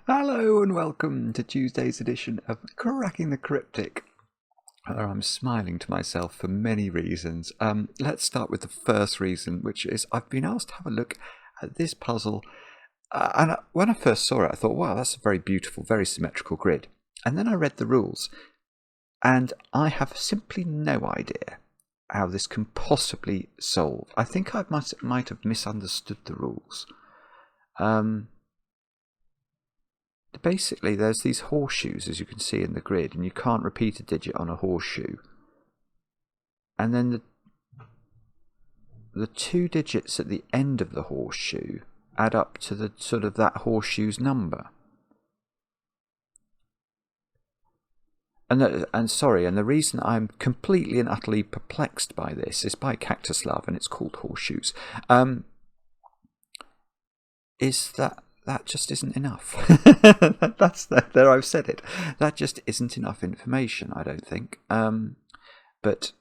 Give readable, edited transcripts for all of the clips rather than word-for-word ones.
Hello and welcome to Tuesday's edition of Cracking the Cryptic. I'm smiling to myself for many reasons. Let's start with the first reason, which is I've been asked to have a look at this puzzle. And when I first saw it, I thought, wow, that's a very beautiful, very symmetrical grid. And then I read the rules, and I have simply no idea how this can possibly solve. I think I might have misunderstood the rules. Basically, there's these horseshoes, as you can see in the grid, and you can't repeat a digit on a horseshoe. And then the two digits at the end of the horseshoe add up to the sort of that horseshoe's number. And the reason I'm completely and utterly perplexed by this is by Kaktuslav, and it's called Horseshoes, is that just isn't enough. There I've said it. That just isn't enough information, I don't think. But,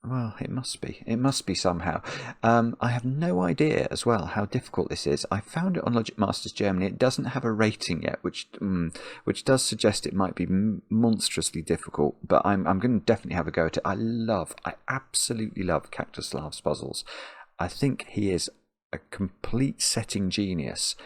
well, it must be. It must be somehow. I have no idea as well how difficult this is. I found it on Logic Masters Germany. It doesn't have a rating yet, which does suggest it might be monstrously difficult. But I'm going to definitely have a go at it. I absolutely love Kaktuslav's puzzles. I think he is a complete setting genius.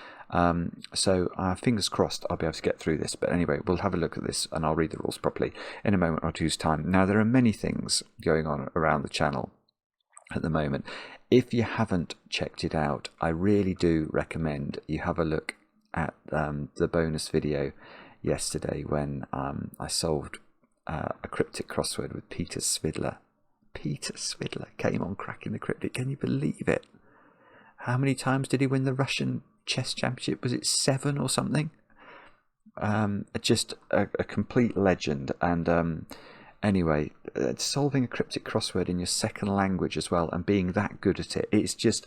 So fingers crossed I'll be able to get through this. But anyway, we'll have a look at this and I'll read the rules properly in a moment or two's time. Now, there are many things going on around the channel at the moment. If you haven't checked it out, I really do recommend you have a look at the bonus video yesterday when I solved a cryptic crossword with Peter Svidler. Peter Svidler came on Cracking the Cryptic. Can you believe it? How many times did he win the Russian chess championship? Was it 7 or something? Just a complete legend. And anyway, solving a cryptic crossword in your second language as well and being that good at it, it's just...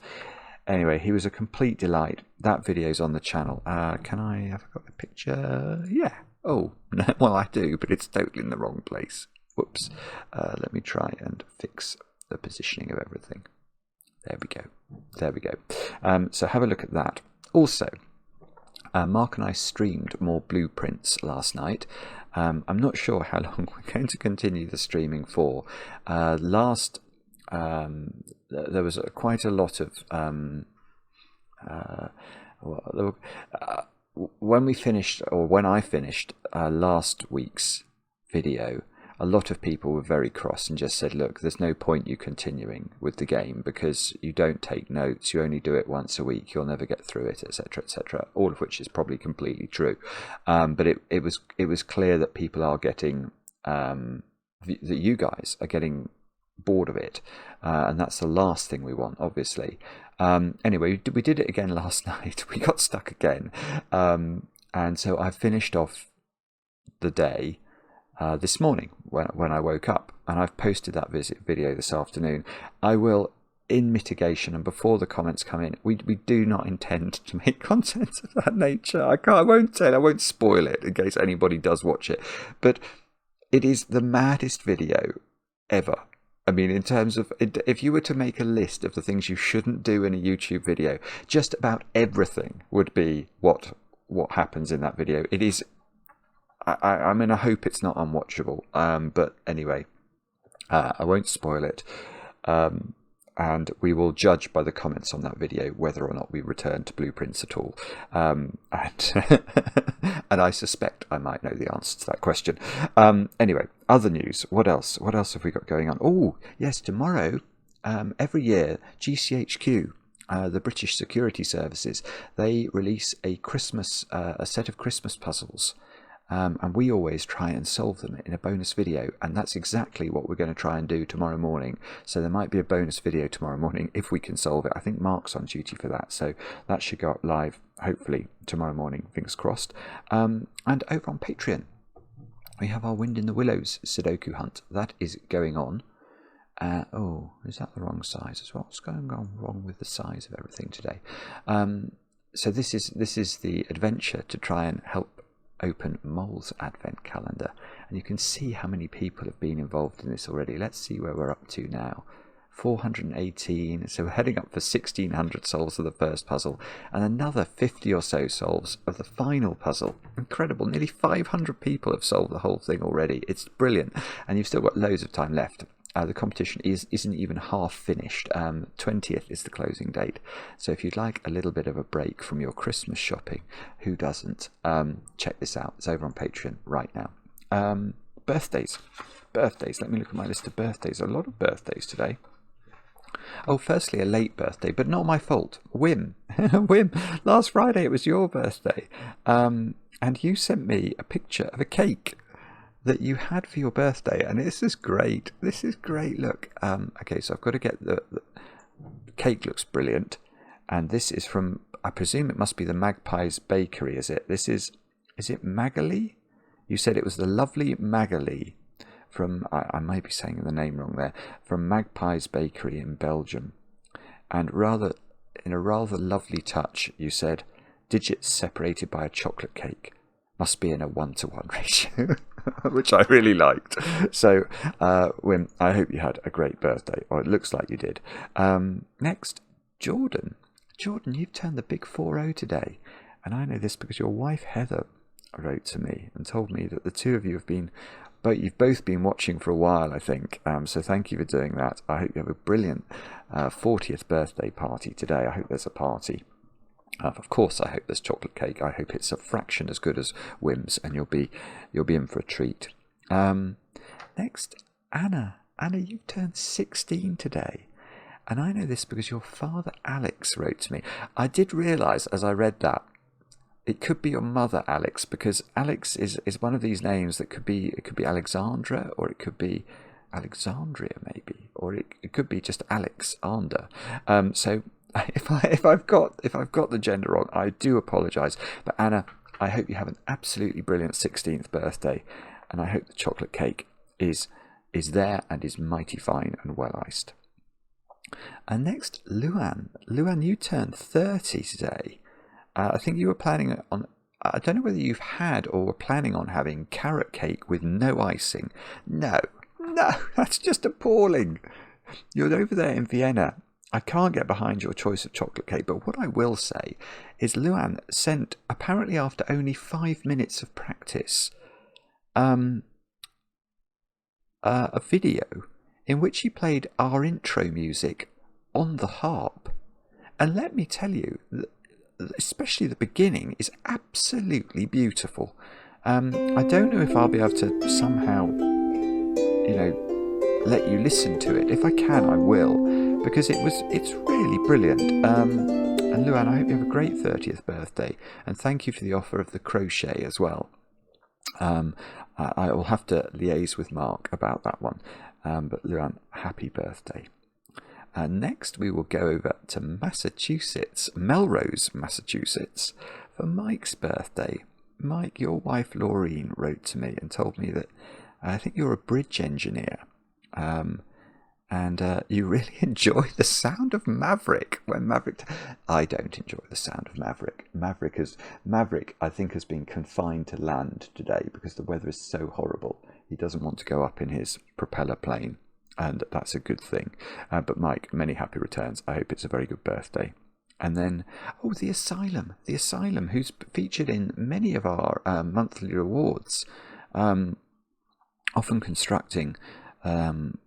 Anyway, he was a complete delight. That video's on the channel. Have I got a picture? Yeah. Oh, no, well, I do, but it's totally in the wrong place. Whoops. Let me try and fix the positioning of everything. There we go. So have a look at that. Also, Mark and I streamed more blueprints last night. I'm not sure how long we're going to continue the streaming for. There was quite a lot of... when I finished last week's video, a lot of people were very cross and just said, look, there's no point you continuing with the game because you don't take notes, you only do it once a week, you'll never get through it, etc., etc., all of which is probably completely true. But it was clear that people are getting, that you guys are getting bored of it, and that's the last thing we want, obviously. Anyway, we did it again last night. We got stuck again. And so I finished off the day this morning when I woke up, and I've posted that video this afternoon. I will, in mitigation and before the comments come in, we do not intend to make content of that nature. I won't spoil it in case anybody does watch it, but it is the maddest video ever. I mean, in terms of, if you were to make a list of the things you shouldn't do in a YouTube video, just about everything would be what happens in that video. It is, I mean, I hope it's not unwatchable, but anyway, I won't spoil it, and we will judge by the comments on that video whether or not we return to blueprints at all, and and I suspect I might know the answer to that question. Anyway, other news. What else have we got going on? Oh yes, tomorrow, every year GCHQ, the British Security Services, they release a set of Christmas puzzles. And we always try and solve them in a bonus video, and that's exactly what we're going to try and do tomorrow morning. So there might be a bonus video tomorrow morning if we can solve it. I think Mark's on duty for that, so that should go up live hopefully tomorrow morning, fingers crossed. And over on Patreon we have our Wind in the Willows Sudoku hunt. That is going on. Oh, is that the wrong size as well? What's going on wrong with the size of everything today? So this is the adventure to try and help open Mole's advent calendar, and you can see how many people have been involved in this already. Let's see where we're up to now. 418. So we're heading up for 1,600 solves of the first puzzle and another 50 or so solves of the final puzzle. Incredible. Nearly 500 people have solved the whole thing already. It's brilliant. And you've still got loads of time left. The competition isn't even half finished. 20th is the closing date. So if you'd like a little bit of a break from your Christmas shopping, who doesn't? Check this out. It's over on Patreon right now. Birthdays. Let me look at my list of birthdays. A lot of birthdays today. Oh, firstly, a late birthday, but not my fault. Wim. Wim, last Friday it was your birthday. And you sent me a picture of a cake that you had for your birthday, and this is great. Look, okay, so I've got to get the cake. Looks brilliant, and this is from, I presume it must be the Magpie's Bakery. Is it Magali? You said it was the lovely Magali from, I may be saying the name wrong there, from Magpie's Bakery in Belgium, and in a rather lovely touch, you said digits separated by a chocolate cake must be in a 1-to-1 ratio, which I really liked. So, Wim, I hope you had a great birthday, or it looks like you did. Next, Jordan. Jordan, you've turned the big 40 today, and I know this because your wife Heather wrote to me and told me that the two of you you've both been watching for a while, I think. So thank you for doing that. I hope you have a brilliant 40th birthday party today. I hope there's a party. Of course, I hope there's chocolate cake. I hope it's a fraction as good as Wim's, and you'll be in for a treat. Next, Anna. Anna, you've turned 16 today, and I know this because your father Alex wrote to me. I did realise as I read that it could be your mother Alex, because Alex is one of these names that could be Alexandra, or it could be Alexandria maybe, or it could be just Alexander. So. If I've got the gender wrong, I do apologise. But Anna, I hope you have an absolutely brilliant 16th birthday, and I hope the chocolate cake is there and is mighty fine and well iced. And next, Luan. Luan, you turned 30 today. I think you were planning on. I don't know whether you've had or were planning on having carrot cake with no icing. No, that's just appalling. You're over there in Vienna. I can't get behind your choice of chocolate cake, but what I will say is Luan sent, apparently after only 5 minutes of practice, a video in which he played our intro music on the harp. And let me tell you, especially the beginning is absolutely beautiful. I don't know if I'll be able to somehow, let you listen to it. If I can, I will, because it's really brilliant. And Luan, I hope you have a great 30th birthday, and thank you for the offer of the crochet as well. I will have to liaise with Mark about that one. But Luan, happy birthday. Next, we will go over to Massachusetts, Melrose, Massachusetts, for Mike's birthday. Mike, your wife Laureen wrote to me and told me that I think you're a bridge engineer. And you really enjoy the sound of Maverick when Maverick. I don't enjoy the sound of Maverick. Maverick, I think, has been confined to land today because the weather is so horrible. He doesn't want to go up in his propeller plane, and that's a good thing. But Mike, many happy returns. I hope it's a very good birthday. And then, the Asylum, who's featured in many of our monthly rewards, often constructing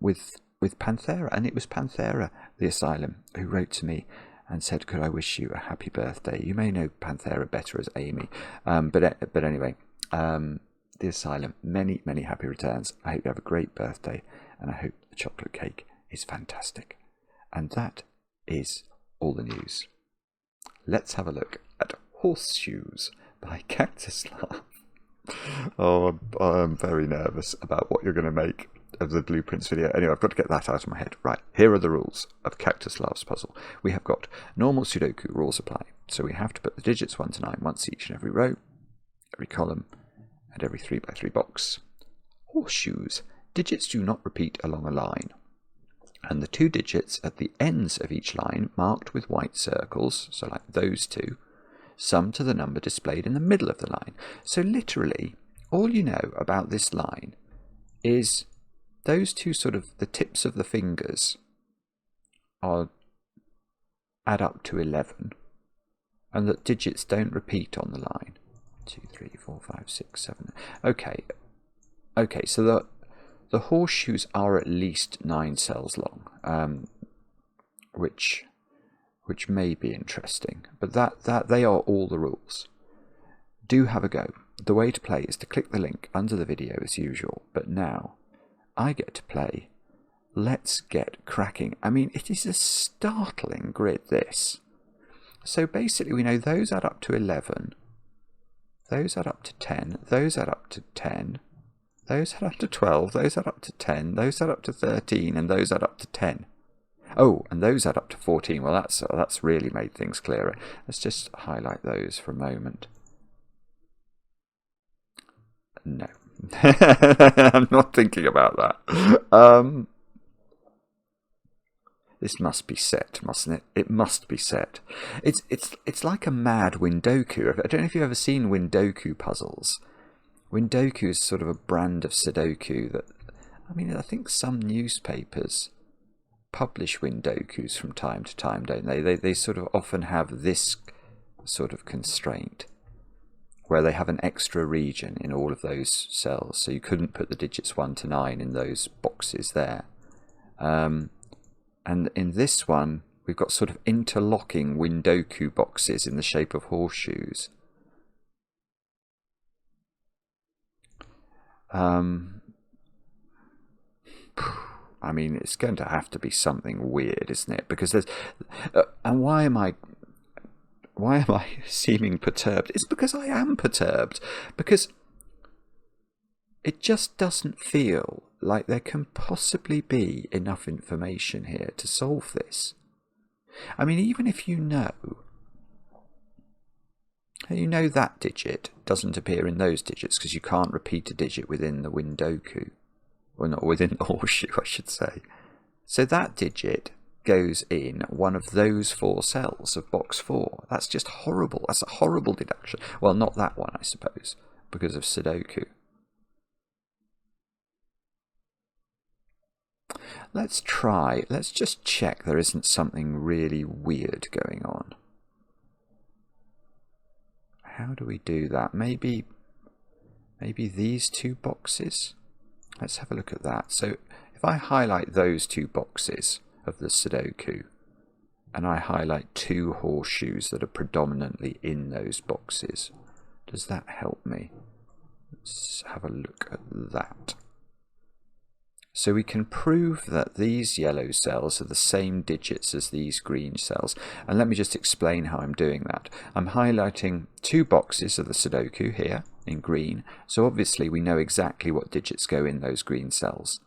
with Panthera, and it was Panthera, the Asylum, who wrote to me and said, could I wish you a happy birthday? You may know Panthera better as Amy, but anyway, the Asylum, many happy returns. I hope you have a great birthday, and I hope the chocolate cake is fantastic. And that is all the news. Let's have a look at Horseshoes by Kaktuslav. I'm very nervous about what you're going to make of the blueprints video. Anyway, I've got to get that out of my head. Right, here are the rules of Kaktuslav's puzzle. We have got normal Sudoku rules apply. So we have to put the digits 1 to 9 once each in every row, every column, and every 3x3 box. Horseshoes. Digits do not repeat along a line. And the 2 digits at the ends of each line marked with white circles, so like those 2, sum to the number displayed in the middle of the line. So literally, all you know about this line is those 2 sort of the tips of the fingers add up to 11, and that digits don't repeat on the line. 2, 3, 4, 5, 6, 7. Okay, so the horseshoes are at least 9 cells long, which may be interesting, but that they are all the rules. Do have a go. The way to play is to click the link under the video as usual, but now I get to play. Let's get cracking. I mean, it is a startling grid, this. So basically we know those add up to 11, those add up to 10, those add up to 10, those add up to 12, those add up to 10, those add up to 13, and those add up to 10. Oh, and those add up to 14. Well, that's really made things clearer. Let's just highlight those for a moment. No. I'm not thinking about that. This must be set, mustn't it? It must be set. It's like a mad Windoku. I don't know if you've ever seen Windoku puzzles. Windoku is sort of a brand of Sudoku that, I mean, I think some newspapers publish Windokus from time to time, don't they? They sort of often have this sort of constraint, where they have an extra region in all of those cells, so you couldn't put the digits 1 to 9 in those boxes there. And in this one, we've got sort of interlocking Windoku boxes in the shape of horseshoes. I mean, it's going to have to be something weird, isn't it? Because there's... and why am I seeming perturbed? It's because I am perturbed. Because it just doesn't feel like there can possibly be enough information here to solve this. I mean, even if you know that digit doesn't appear in those digits because you can't repeat a digit within the Windoku. Well, not within the horseshoe, I should say. So that digit goes in one of those 4 cells of box 4. That's just horrible. That's a horrible deduction. Well, not that one, I suppose, because of Sudoku. Let's just check there isn't something really weird going on. How do we do that? Maybe these 2 boxes? Let's have a look at that. So if I highlight those 2 boxes of the Sudoku, and I highlight 2 horseshoes that are predominantly in those boxes, does that help me? Let's have a look at that. So we can prove that these yellow cells are the same digits as these green cells. And let me just explain how I'm doing that. I'm highlighting 2 boxes of the Sudoku here in green. So obviously we know exactly what digits go in those green cells,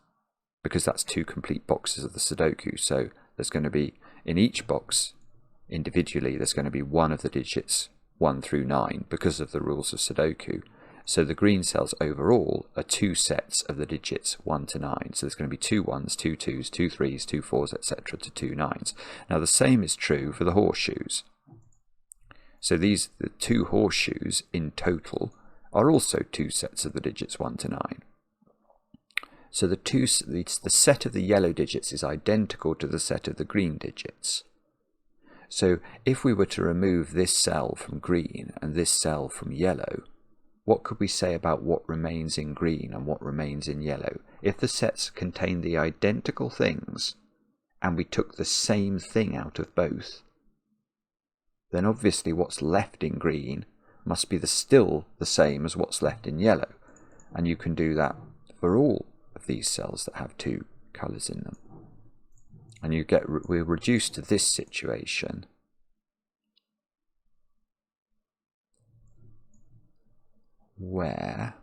because that's 2 complete boxes of the Sudoku. So there's going to be, in each box individually, there's going to be one of the digits 1 through 9 because of the rules of Sudoku. So the green cells overall are 2 sets of the digits 1 to 9. So there's going to be 2 1s, 2 2s, 2 3s, 2 4s, etc. to 2 9s. Now the same is true for the horseshoes. So the 2 horseshoes in total are also 2 sets of the digits 1 to 9. So the set of the yellow digits is identical to the set of the green digits. So if we were to remove this cell from green and this cell from yellow, what could we say about what remains in green and what remains in yellow? If the sets contain the identical things and we took the same thing out of both, then obviously what's left in green must be still the same as what's left in yellow. And you can do that for all of these cells that have 2 colours in them. And we're reduced to this situation where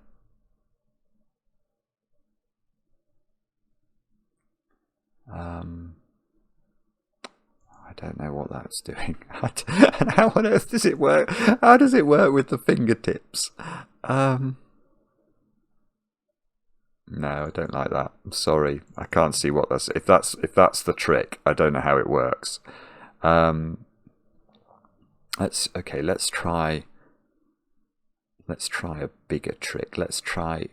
I don't know what that's doing. How on earth does it work? How does it work with the fingertips? No, I don't like that. I'm sorry, I can't see what that's. If that's the trick, I don't know how it works. Let's try. Let's try a bigger trick. Let's try.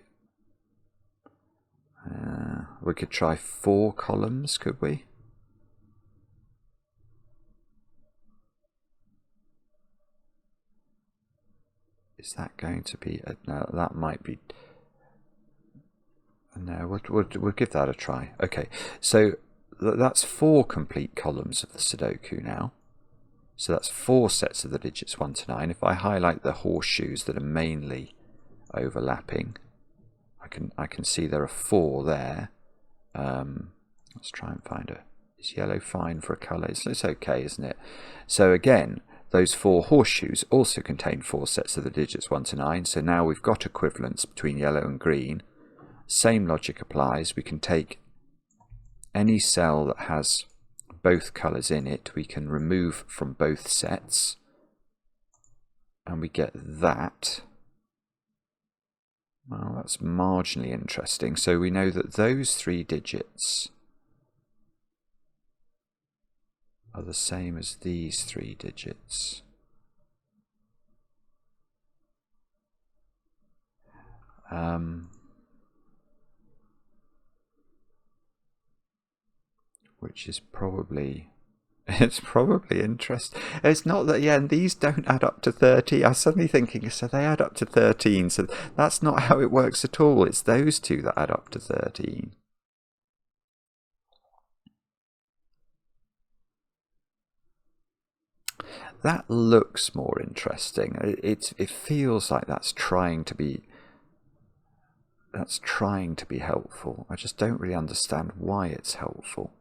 We could try 4 columns, could we? is that going to be no, that might be, no, we'll give that a try. Okay, so that's 4 complete columns of the Sudoku now. So that's 4 sets of the digits 1 to 9. If I highlight the horseshoes that are mainly overlapping, I can see there are 4 there. Let's try and find a. Is yellow fine for a colour? It's okay, isn't it? So again, those 4 horseshoes also contain 4 sets of the digits 1 to 9. So now we've got equivalence between yellow and green. Same logic applies. We can take any cell that has both colours in it, we can remove from both sets, and we get that. Well, that's marginally interesting. So we know that those 3 digits are the same as these 3 digits. Which is probably, it's probably interesting. It's not that, yeah, and these don't add up to 30. I was suddenly thinking, so they add up to 13. So that's not how it works at all. It's those 2 that add up to 13. That looks more interesting. It feels like that's trying to be helpful. I just don't really understand why it's helpful.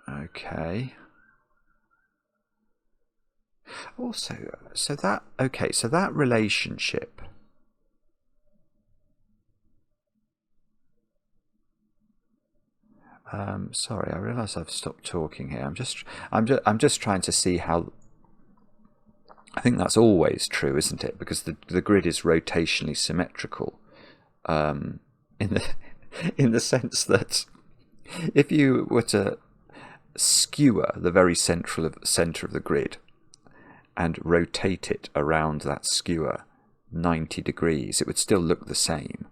Okay. Also, so that relationship. Sorry, I realise I've stopped talking here. I'm just trying to see how. I think that's always true, isn't it? Because the grid is rotationally symmetrical, in the sense that if you were to skewer the very centre of the grid and rotate it around that skewer 90 degrees, it would still look the same.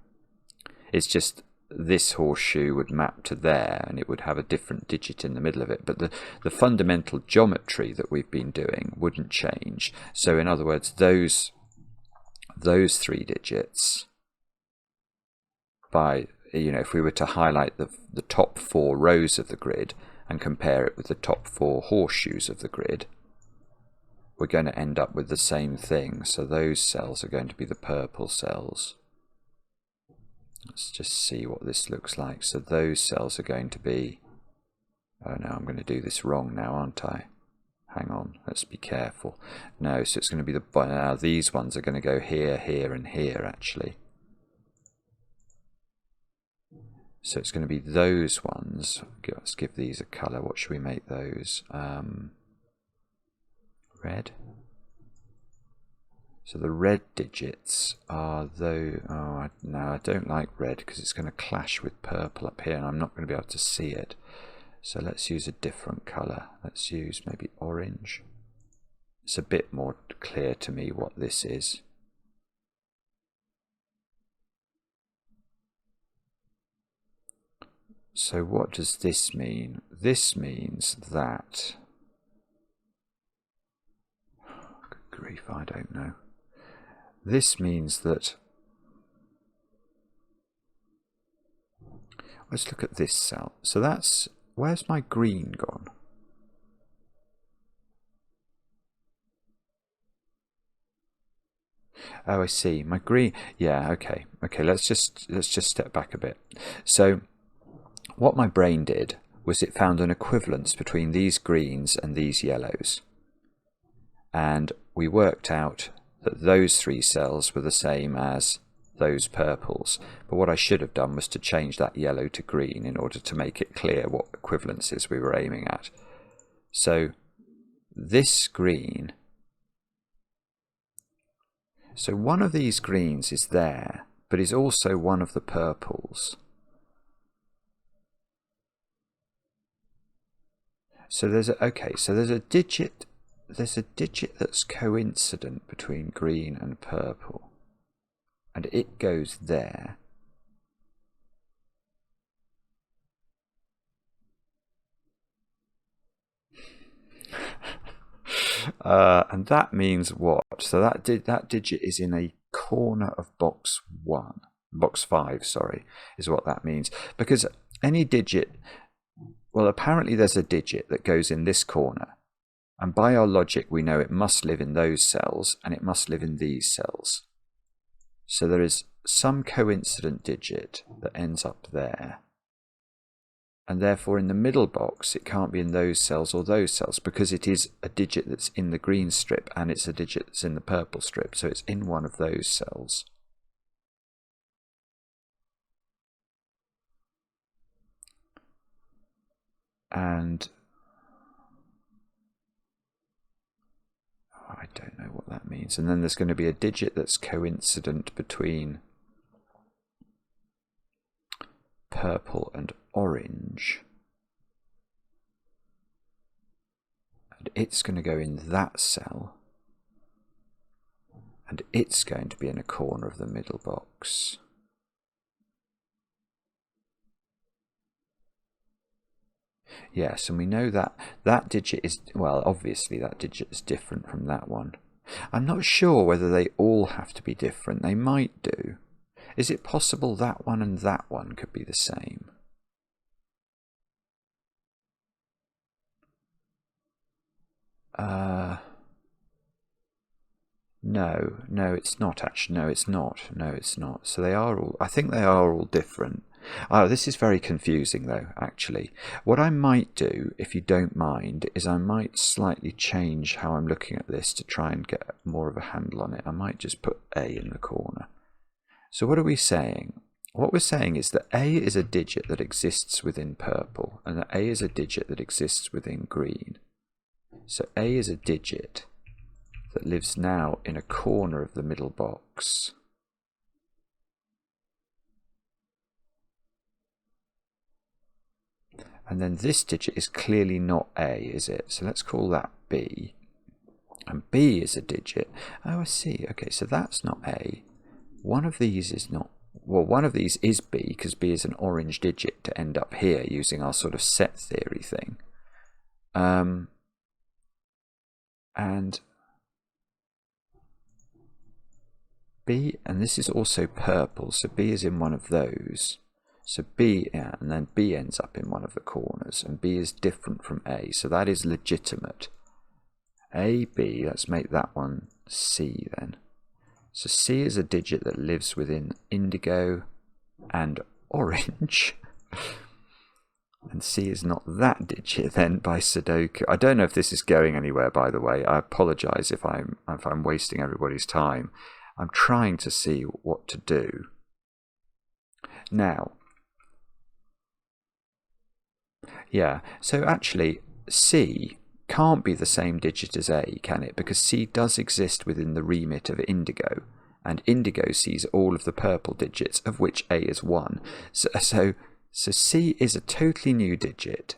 It's just this horseshoe would map to there and it would have a different digit in the middle of it, but the fundamental geometry that we've been doing wouldn't change. So in other words, those 3 digits, by, you know, if we were to highlight the top 4 rows of the grid and compare it with the top 4 horseshoes of the grid, we're going to end up with the same thing. So those cells are going to be the purple cells. Let's just see what this looks like. So those cells are going to be, oh no, I'm going to do this wrong now, aren't I? Hang on, let's be careful. No, so it's going to be now these ones are going to go here, here and here actually. So it's going to be those ones. Let's give these a colour. What should we make those? Red. So the red digits are those. Oh, no, I don't like red because it's going to clash with purple up here and I'm not going to be able to see it. So let's use a different colour. Let's use maybe orange. It's a bit more clear to me what this is. So what does this mean? This means that... Good grief, I don't know. This means that... Let's look at this cell. So that's... Where's my green gone? Oh, I see. My green... Yeah, okay. Okay, let's just step back a bit. So what my brain did was it found an equivalence between these greens and these yellows. And we worked out that those 3 cells were the same as those purples. But what I should have done was to change that yellow to green in order to make it clear what equivalences we were aiming at. So this green... So one of these greens is there, but is also one of the purples. So there's a digit that's coincident between green and purple, and it goes there. And that means what? So that digit is in a corner of box 5, sorry, is what that means. Because any digit, well, apparently there's a digit that goes in this corner. And by our logic, we know it must live in those cells and it must live in these cells. So there is some coincident digit that ends up there. And therefore in the middle box, it can't be in those cells or those cells because it is a digit that's in the green strip and it's a digit that's in the purple strip. So it's in one of those cells. And I don't know what that means. And then there's going to be a digit that's coincident between purple and orange. And it's going to go in that cell. And it's going to be in a corner of the middle box. Yes, and we know that that digit is, well, obviously that digit is different from that one. I'm not sure whether they all have to be different. They might do. Is it possible that one and that one could be the same? No, it's not actually. No, it's not. No, it's not. So they are all, I think they are all different. Oh, this is very confusing though, actually. What I might do, if you don't mind, is I might slightly change how I'm looking at this to try and get more of a handle on it. I might just put A in the corner. So what are we saying? What we're saying is that A is a digit that exists within purple, and that A is a digit that exists within green. So A is a digit that lives now in a corner of the middle box. And then this digit is clearly not A, is it? So let's call that B. And B is a digit. Oh, I see. Okay, so that's not A. One of these is not... Well, one of these is B, because B is an orange digit to end up here using our sort of set theory thing. And B, and this is also purple, so B is in one of those. So B, yeah, and then B ends up in one of the corners, and B is different from A, so that is legitimate. A, B, let's make that one C then. So C is a digit that lives within indigo and orange. And C is not that digit then by Sudoku. I don't know if this is going anywhere, by the way. I apologise if I'm wasting everybody's time. I'm trying to see what to do. Now, yeah, so actually C can't be the same digit as A, can it? Because C does exist within the remit of indigo, and indigo sees all of the purple digits, of which A is one. So C is a totally new digit,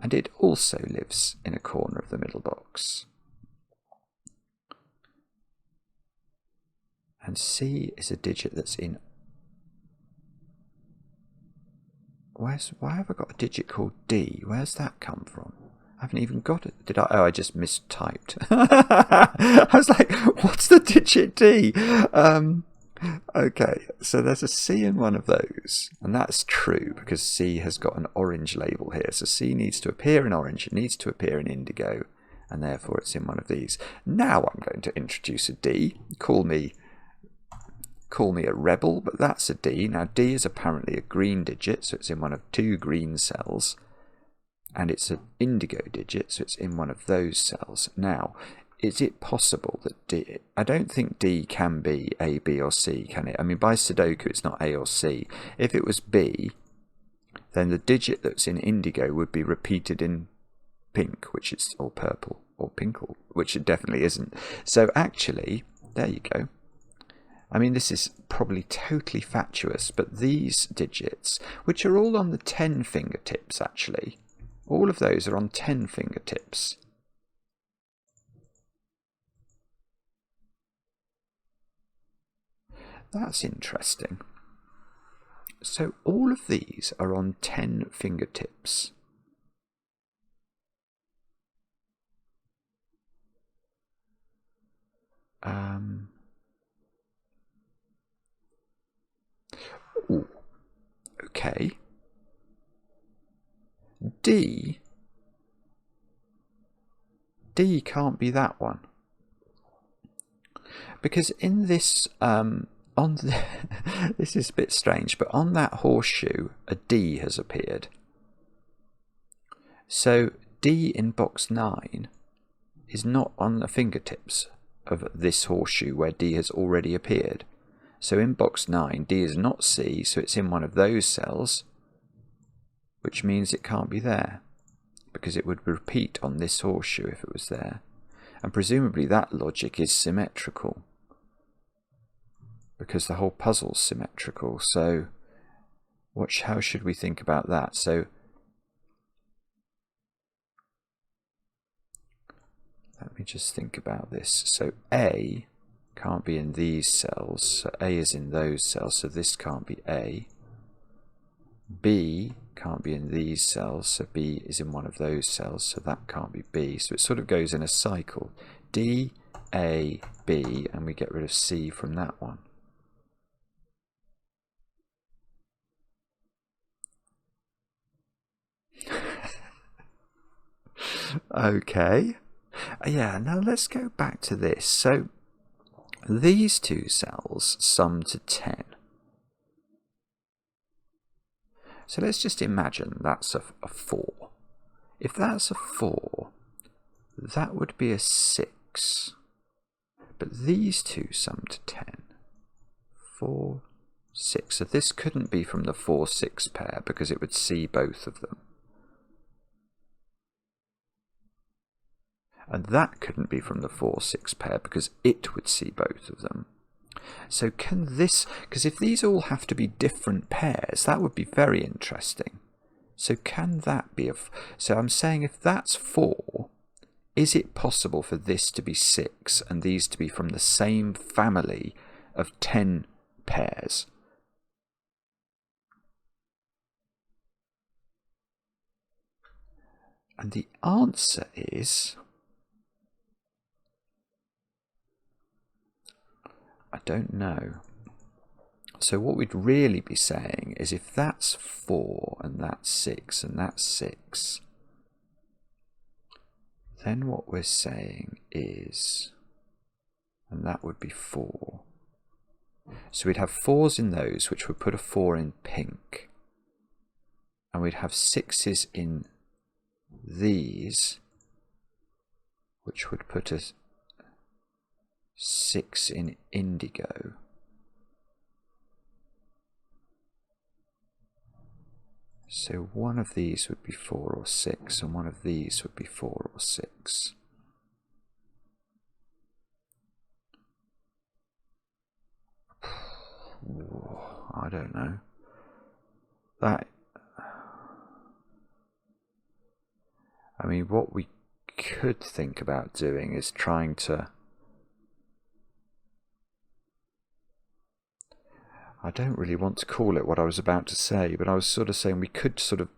and it also lives in a corner of the middle box. And C is a digit that's in... Why have I got a digit called D? Where's that come from? I haven't even got it. Did I? Oh, I just mistyped. I was like, what's the digit D? Okay, so there's a C in one of those. And that's true because C has got an orange label here. So C needs to appear in orange. It needs to appear in indigo. And therefore it's in one of these. Now I'm going to introduce a D. Call me a rebel, but that's a D. Now D is apparently a green digit, so it's in one of two green cells. And it's an indigo digit, so it's in one of those cells. Now, is it possible that D... I don't think D can be A, B or C, can it? I mean, by Sudoku it's not A or C. If it was B, then the digit that's in indigo would be repeated in pink, which is... or purple, or pinkle, which it definitely isn't. So actually, there you go. I mean, this is probably totally fatuous, but these digits, which are all on the 10 fingertips actually, all of those are on 10 fingertips. That's interesting. So all of these are on 10 fingertips. Ooh, okay. D can't be that one, because in this this is a bit strange, but on that horseshoe a D has appeared. So D in box 9 is not on the fingertips of this horseshoe where D has already appeared. So in box 9 D is not C, so it's in one of those cells, which means it can't be there, because it would repeat on this horseshoe if it was there. And presumably that logic is symmetrical, because the whole puzzle's symmetrical. So how should we think about that? So let me just think about this. So A can't be in these cells, so A is in those cells, so this can't be A. B can't be in these cells, so B is in one of those cells, so that can't be B. So it sort of goes in a cycle. D, A, B, and we get rid of C from that one. Okay. Yeah, now let's go back to this. So these two cells sum to 10. So let's just imagine that's a 4. If that's a 4, that would be a 6. But these two sum to 10. 4, 6. So this couldn't be from the 4-6 pair, because it would see both of them. And that couldn't be from the 4-6 pair, because it would see both of them. So can this, because if these all have to be different pairs, that would be very interesting. So can that be so I'm saying if that's 4, is it possible for this to be 6 and these to be from the same family of 10 pairs? And the answer is, I don't know. So what we'd really be saying is if that's 4 and that's 6 and that's 6, then what we're saying is, and that would be 4. So we'd have 4s in those, which would put a 4 in pink. And we'd have 6s in these, which would put a 6 in indigo. So one of these would be 4 or 6, and one of these would be 4 or 6. I don't know. I mean, what we could think about doing is trying to, I don't really want to call it what I was about to say, but I was sort of saying we could sort of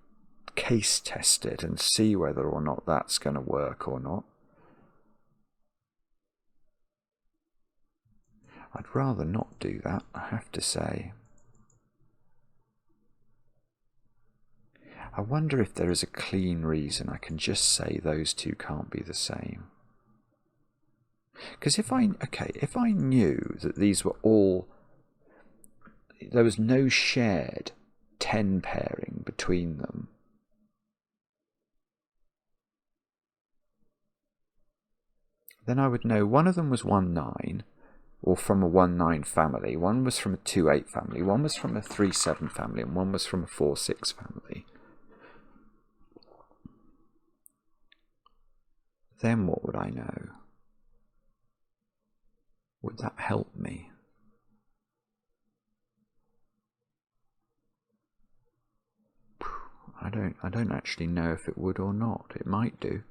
case test it and see whether or not that's going to work or not. I'd rather not do that, I have to say. I wonder if there is a clean reason I can just say those two can't be the same. Because if I knew that these were all, there was no shared 10 pairing between them, then I would know one of them was 1-9, or from a 1-9 family, one was from a 2-8 family, one was from a 3-7 family, and one was from a 4-6 family. Then what would I know? Would that help me? I don't actually know if it would or not. It might do.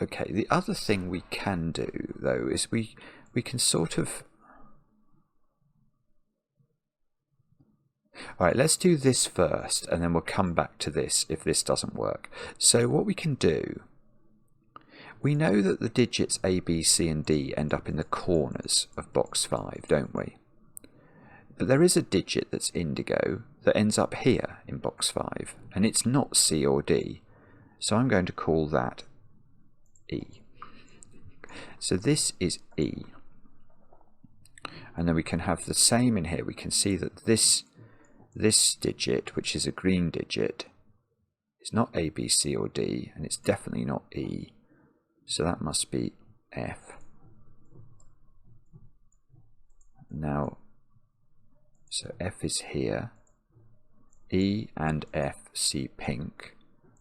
Okay, the other thing we can do, though, is we can sort of... All right, let's do this first, and then we'll come back to this if this doesn't work. So what we can do, we know that the digits A, B, C and D end up in the corners of box 5, don't we? But there is a digit that's indigo that ends up here in box 5, and it's not C or D. So I'm going to call that E. So this is E. And then we can have the same in here. We can see that this digit, which is a green digit, is not A, B, C or D, and it's definitely not E. So that must be F. Now, so F is here. E and F see pink.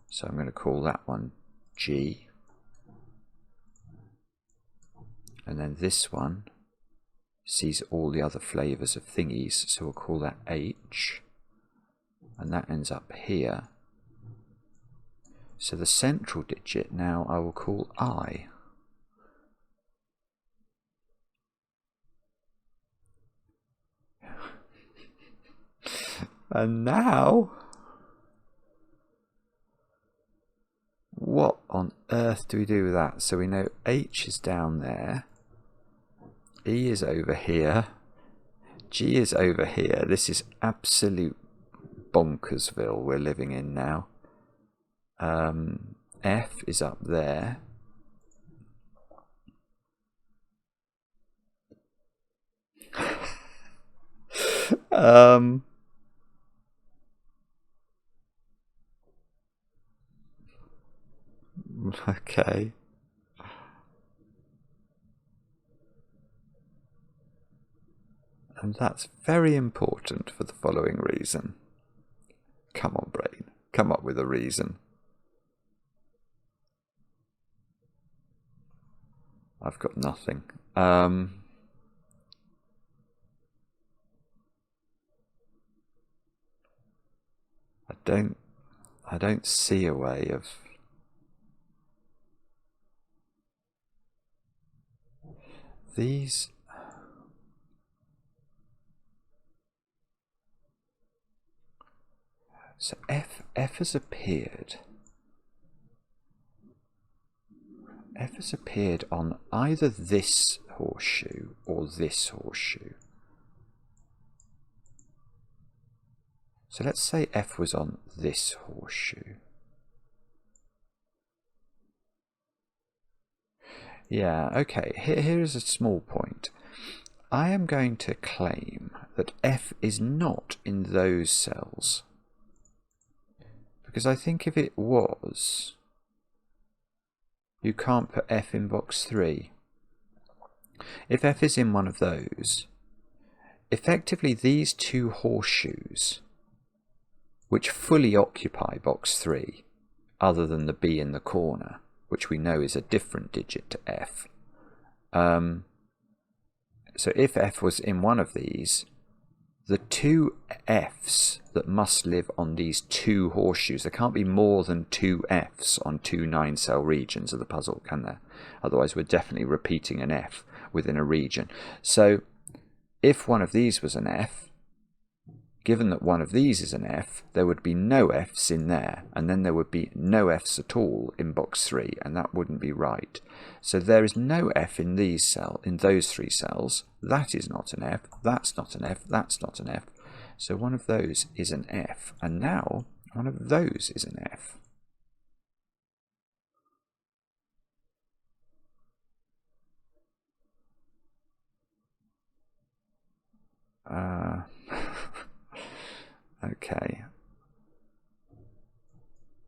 So I'm going to call that one G. And then this one sees all the other flavours of thingies, so we'll call that H. And that ends up here. So the central digit now I will call I. And now, what on earth do we do with that? So we know H is down there, E is over here, G is over here. This is absolute bonkersville we're living in now. F is up there. Okay. And that's very important for the following reason. Come on, brain. Come up with a reason. I've got nothing. I don't see a way of these. So F has appeared. F has appeared on either this horseshoe or this horseshoe. So let's say F was on this horseshoe. Yeah, okay, here is a small point. I am going to claim that F is not in those cells. Because I think if it was, you can't put F in box 3. If F is in one of those, effectively these two horseshoes, which fully occupy box 3, other than the B in the corner, which we know is a different digit to F. So if F was in one of these, the two Fs that must live on these two horseshoes, there can't be more than two Fs on two 9-cell regions of the puzzle, can there? Otherwise we're definitely repeating an F within a region. So if one of these was an F, given that one of these is an F, there would be no Fs in there, and then there would be no Fs at all in box 3, and that wouldn't be right. So there is no F in those 3 cells. That is not an F, that's not an F, that's not an F. So one of those is an F, and now one of those is an F. Okay.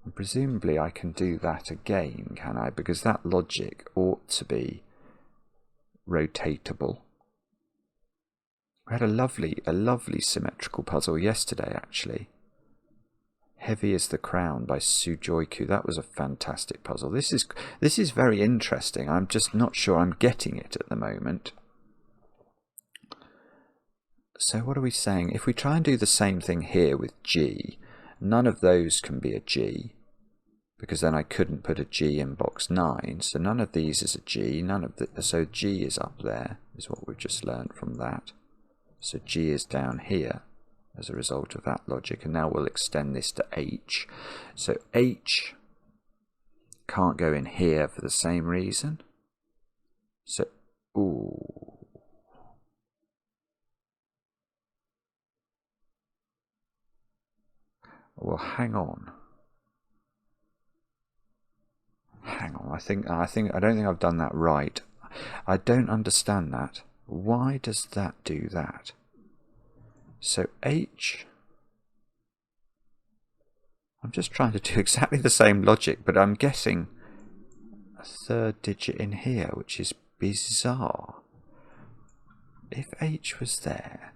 And presumably I can do that again, can I? Because that logic ought to be rotatable. We had a lovely symmetrical puzzle yesterday, actually. Heavy as the Crown by Sudoku. That was a fantastic puzzle. This is very interesting. I'm just not sure I'm getting it at the moment. So what are we saying? If we try and do the same thing here with G, none of those can be a G, because then I couldn't put a G in box 9. So none of these is a G. So G is up there, is what we've just learned from that. So G is down here, as a result of that logic. And now we'll extend this to H. So H can't go in here for the same reason. So, ooh. Well, hang on. Hang on. I don't think I've done that right. I don't understand that. Why does that do that? So H. I'm just trying to do exactly the same logic, but I'm guessing a third digit in here, which is bizarre. If H was there,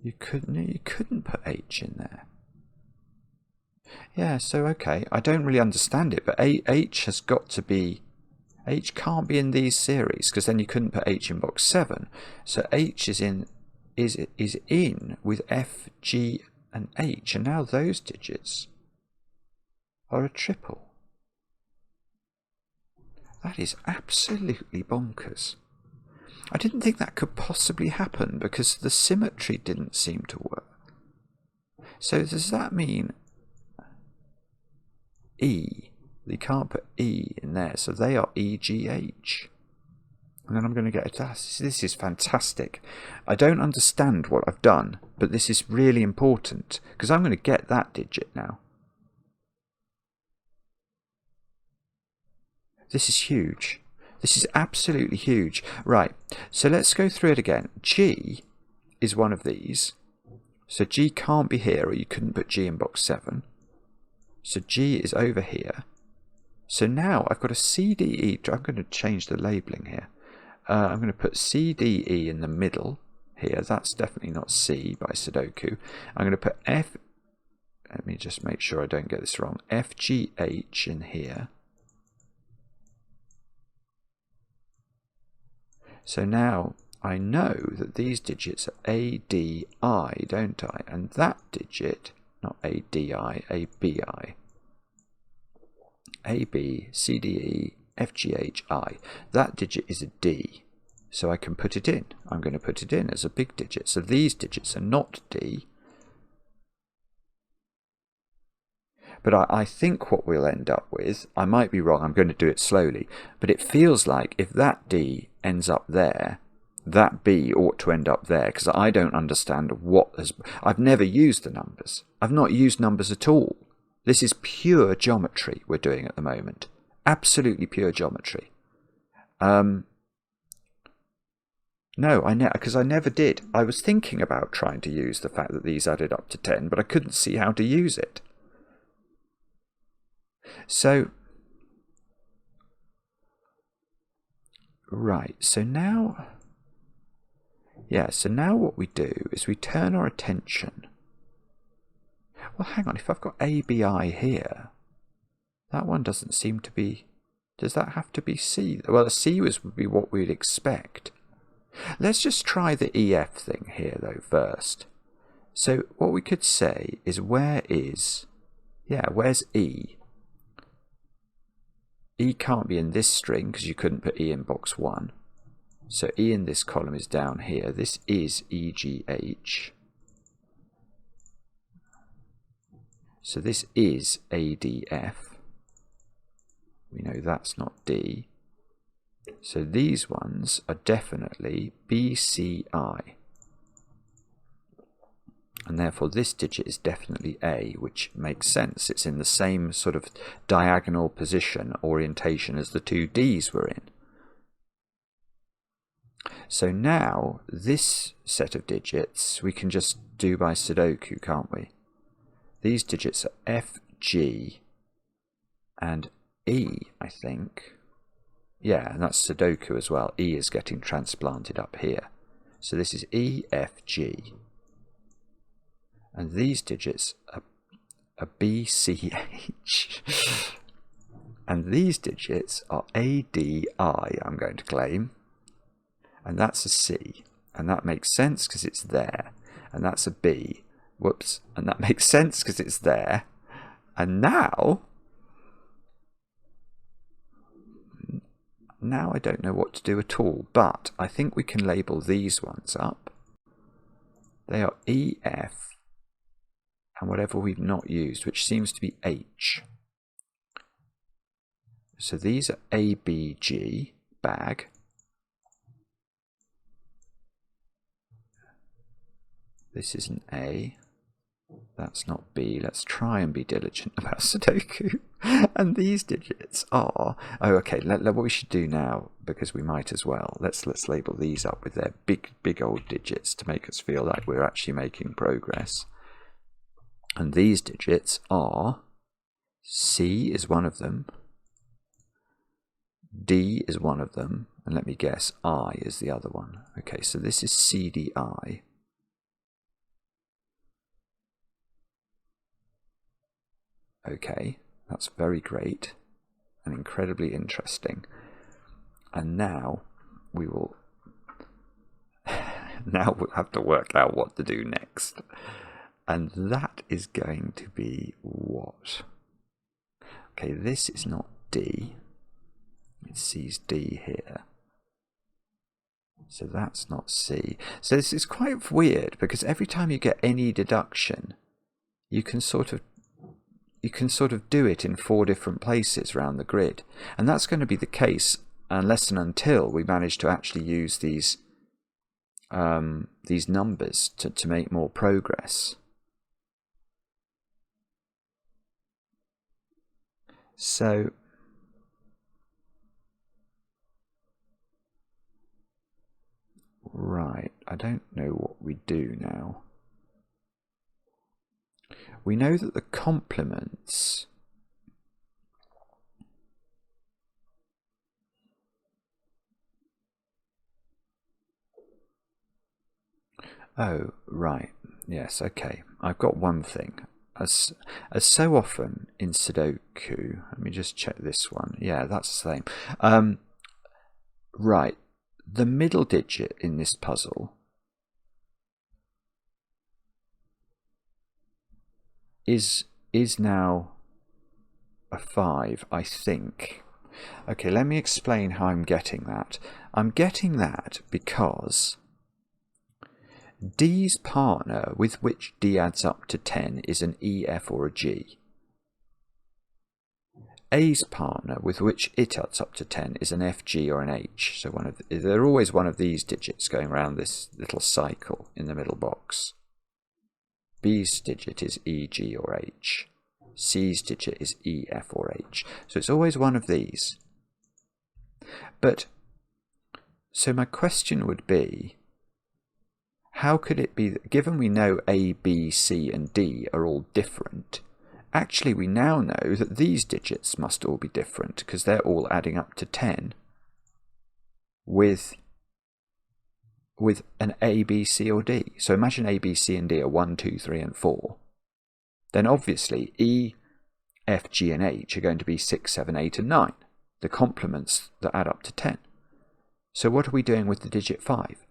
you couldn't put H in there. Yeah, so okay, I don't really understand it, but H has got to be, H can't be in these series, because then you couldn't put H in box 7. So H is in with F, G and H, and now those digits are a triple. That is absolutely bonkers. I didn't think that could possibly happen because the symmetry didn't seem to work. So does that mean E? You can't put E in there, so they are E, G, H. And then I'm going to get a dash. This is fantastic. I don't understand what I've done, but this is really important because I'm going to get that digit now. This is huge. This is absolutely huge. Right, so let's go through it again. G is one of these. So G can't be here, or you couldn't put G in box 7. So G is over here. So now I've got a C, D, E. I'm going to change the labelling here. I'm going to put C, D, E in the middle here. That's definitely not C by Sudoku. I'm going to put F. Let me just make sure I don't get this wrong. F, G, H in here. So now I know that these digits are A, D, I, don't I? And that digit, not A, D, I, A, B, I. A, B, C, D, E, F, G, H, I. That digit is a D. So I can put it in. I'm going to put it in as a big digit. So these digits are not D. But I think what we'll end up with, I might be wrong, I'm going to do it slowly, but it feels like if that D ends up there, that B ought to end up there, because I don't understand I've never used the numbers. I've not used numbers at all. This is pure geometry we're doing at the moment. Absolutely pure geometry. No, because I never did. I was thinking about trying to use the fact that these added up to 10, but I couldn't see how to use it. So, right, so now what we do is we turn our attention. Well, hang on, if I've got A, B, I here, that one doesn't seem to be, does that have to be C? Well, a C would be what we'd expect. Let's just try the EF thing here, though, first. So what we could say is where's E? E can't be in this string because you couldn't put E in box 1. So E in this column is down here. This is EGH. So this is ADF. We know that's not D. So these ones are definitely BCI. And therefore this digit is definitely A, which makes sense. It's in the same sort of diagonal position orientation as the two Ds were in. So now this set of digits we can just do by Sudoku, can't we? These digits are F, G and E, I think. Yeah, and that's Sudoku as well. E is getting transplanted up here. So this is E, F, G. And these digits are B, C, H. And these digits are A, D, I, I'm going to claim. And that's a C. And that makes sense because it's there. And that's a B. Whoops. And that makes sense because it's there. And now I don't know what to do at all. But I think we can label these ones up. They are EF, and whatever we've not used, which seems to be H. So these are A, B, G, bag. This is an A. That's not B. Let's try and be diligent about Sudoku. And these digits are... Oh, okay. What we should do now, because we might as well, let's label these up with their big old digits to make us feel like we're actually making progress. And these digits are... C is one of them. D is one of them. And let me guess, I is the other one. Okay, so this is CDI. Okay, that's very great and incredibly interesting. And now we will we'll have to work out what to do next. And that is going to be what? Okay, this is not D. It sees D here. So that's not C. So this is quite weird because every time you get any deduction, you can sort of do it in 4 different places around the grid. And that's going to be the case unless and until we manage to actually use these numbers to make more progress. So right, I don't know what we do now. We know that the complements oh, right. Yes, okay. I've got one thing. As so often in Sudoku, let me just check this one. Yeah, that's the same. Right. The middle digit in this puzzle is now a 5, I think. Okay, let me explain how I'm getting that. I'm getting that because D's partner with which D adds up to 10 is an E, F or a G. A's partner with which it adds up to 10 is an F, G or an H. So they're always one of these digits going around this little cycle in the middle box. B's digit is E, G or H. C's digit is E, F or H. So it's always one of these. But, so my question would be, how could it be that given we know A, B, C and D are all different, actually we now know that these digits must all be different because they're all adding up to 10 with an A, B, C or D. So imagine A, B, C and D are 1, 2, 3 and 4. Then obviously E, F, G and H are going to be 6, 7, 8 and 9, the complements that add up to 10. So what are we doing with the digit 5?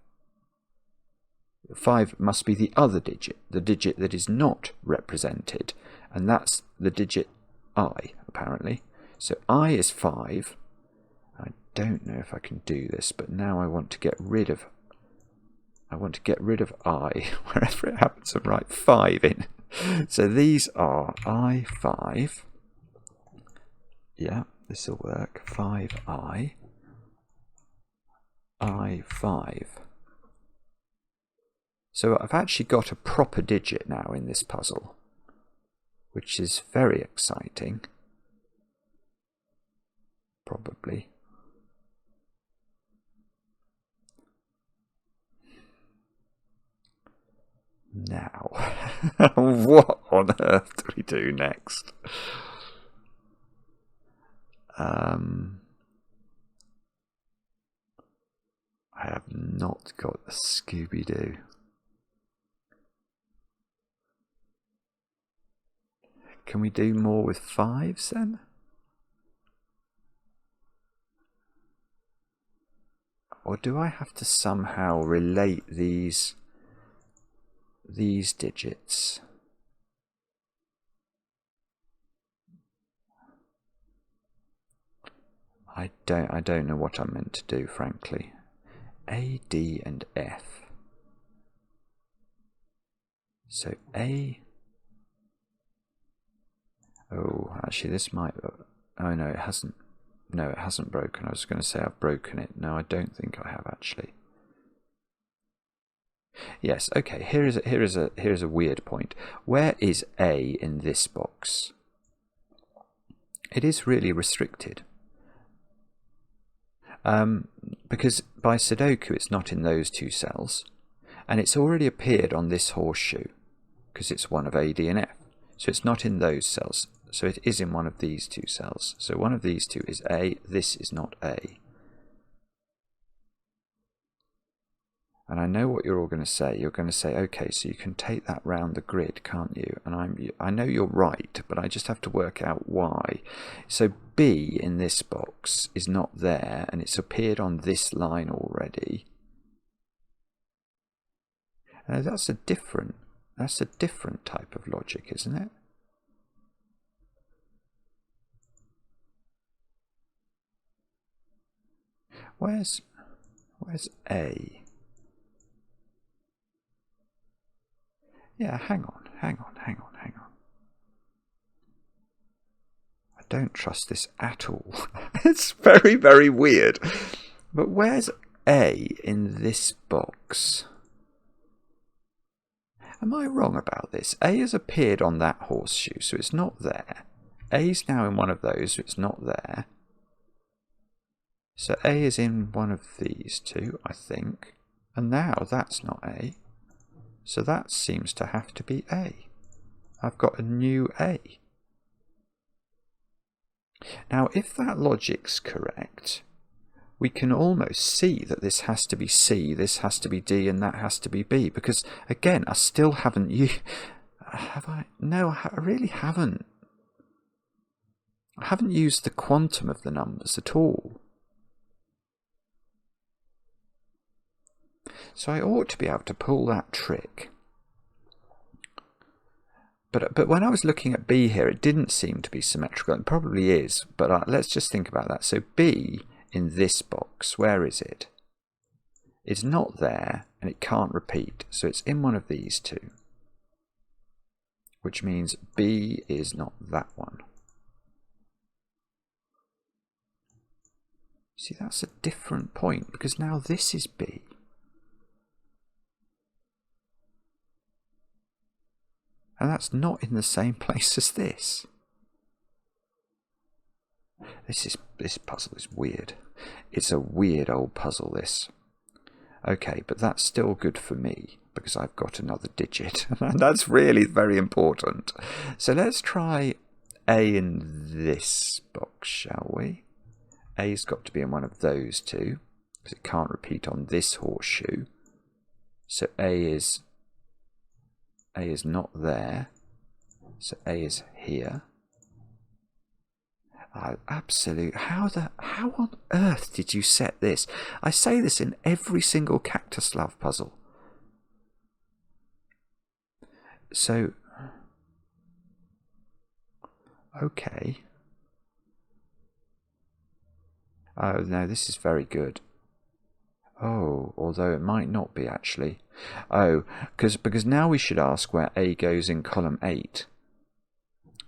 5 must be the other digit, the digit that is not represented, and that's the digit I, apparently. So I is 5. I don't know if I can do this, but now I want to get rid of I, wherever it happens, and write 5 in. So these are I5. Yeah, this will work. 5I. I5. So I've actually got a proper digit now in this puzzle, which is very exciting. Probably. Now, what on earth do we do next? I have not got a Scooby-Doo. Can we do more with 5s then? Or do I have to somehow relate these digits? I don't know what I'm meant to do, frankly. A, D and F. So A, Oh, actually, this might... Oh, no, it hasn't. No, it hasn't broken. I was going to say I've broken it. No, I don't think I have, actually. Yes, okay, here is a weird point. Where is A in this box? It is really restricted. Because by Sudoku it's not in those two cells, and it's already appeared on this horseshoe because it's one of A, D and F. So it's not in those cells. So it is in one of these two cells. So one of these two is A, this is not A. And I know what you're all going to say. You're going to say, okay, so you can take that round the grid, can't you? And I know you're right, but I just have to work out why. So B in this box is not there, and it's appeared on this line already. That's a different type of logic, isn't it? Where's A? Yeah, hang on. I don't trust this at all. It's very, very weird. But where's A in this box? Am I wrong about this? A has appeared on that horseshoe, so it's not there. A's now in one of those, so it's not there. So A is in one of these two, I think. And now that's not A. So that seems to have to be A. I've got a new A. Now, if that logic's correct, we can almost see that this has to be C, this has to be D, and that has to be B. Because, again, I still haven't used... Have I? No, I really haven't. I haven't used the quantum of the numbers at all. So I ought to be able to pull that trick. But when I was looking at B here, it didn't seem to be symmetrical. It probably is, but let's just think about that. So B in this box, where is it? It's not there, and it can't repeat. So it's in one of these two, which means B is not that one. See, that's a different point, because now this is B. And that's not in the same place as this. This puzzle is weird. It's a weird old puzzle, this. Okay, but that's still good for me, because I've got another digit. And that's really very important. So let's try A in this box, shall we? A's got to be in one of those two, because it can't repeat on this horseshoe. So A is not there, so A is here. Oh, absolute! How on earth did you set this? I say this in every single Kaktuslav puzzle. So, okay. Oh no, this is very good. Oh, although it might not be actually. Oh, because now we should ask where A goes in column 8.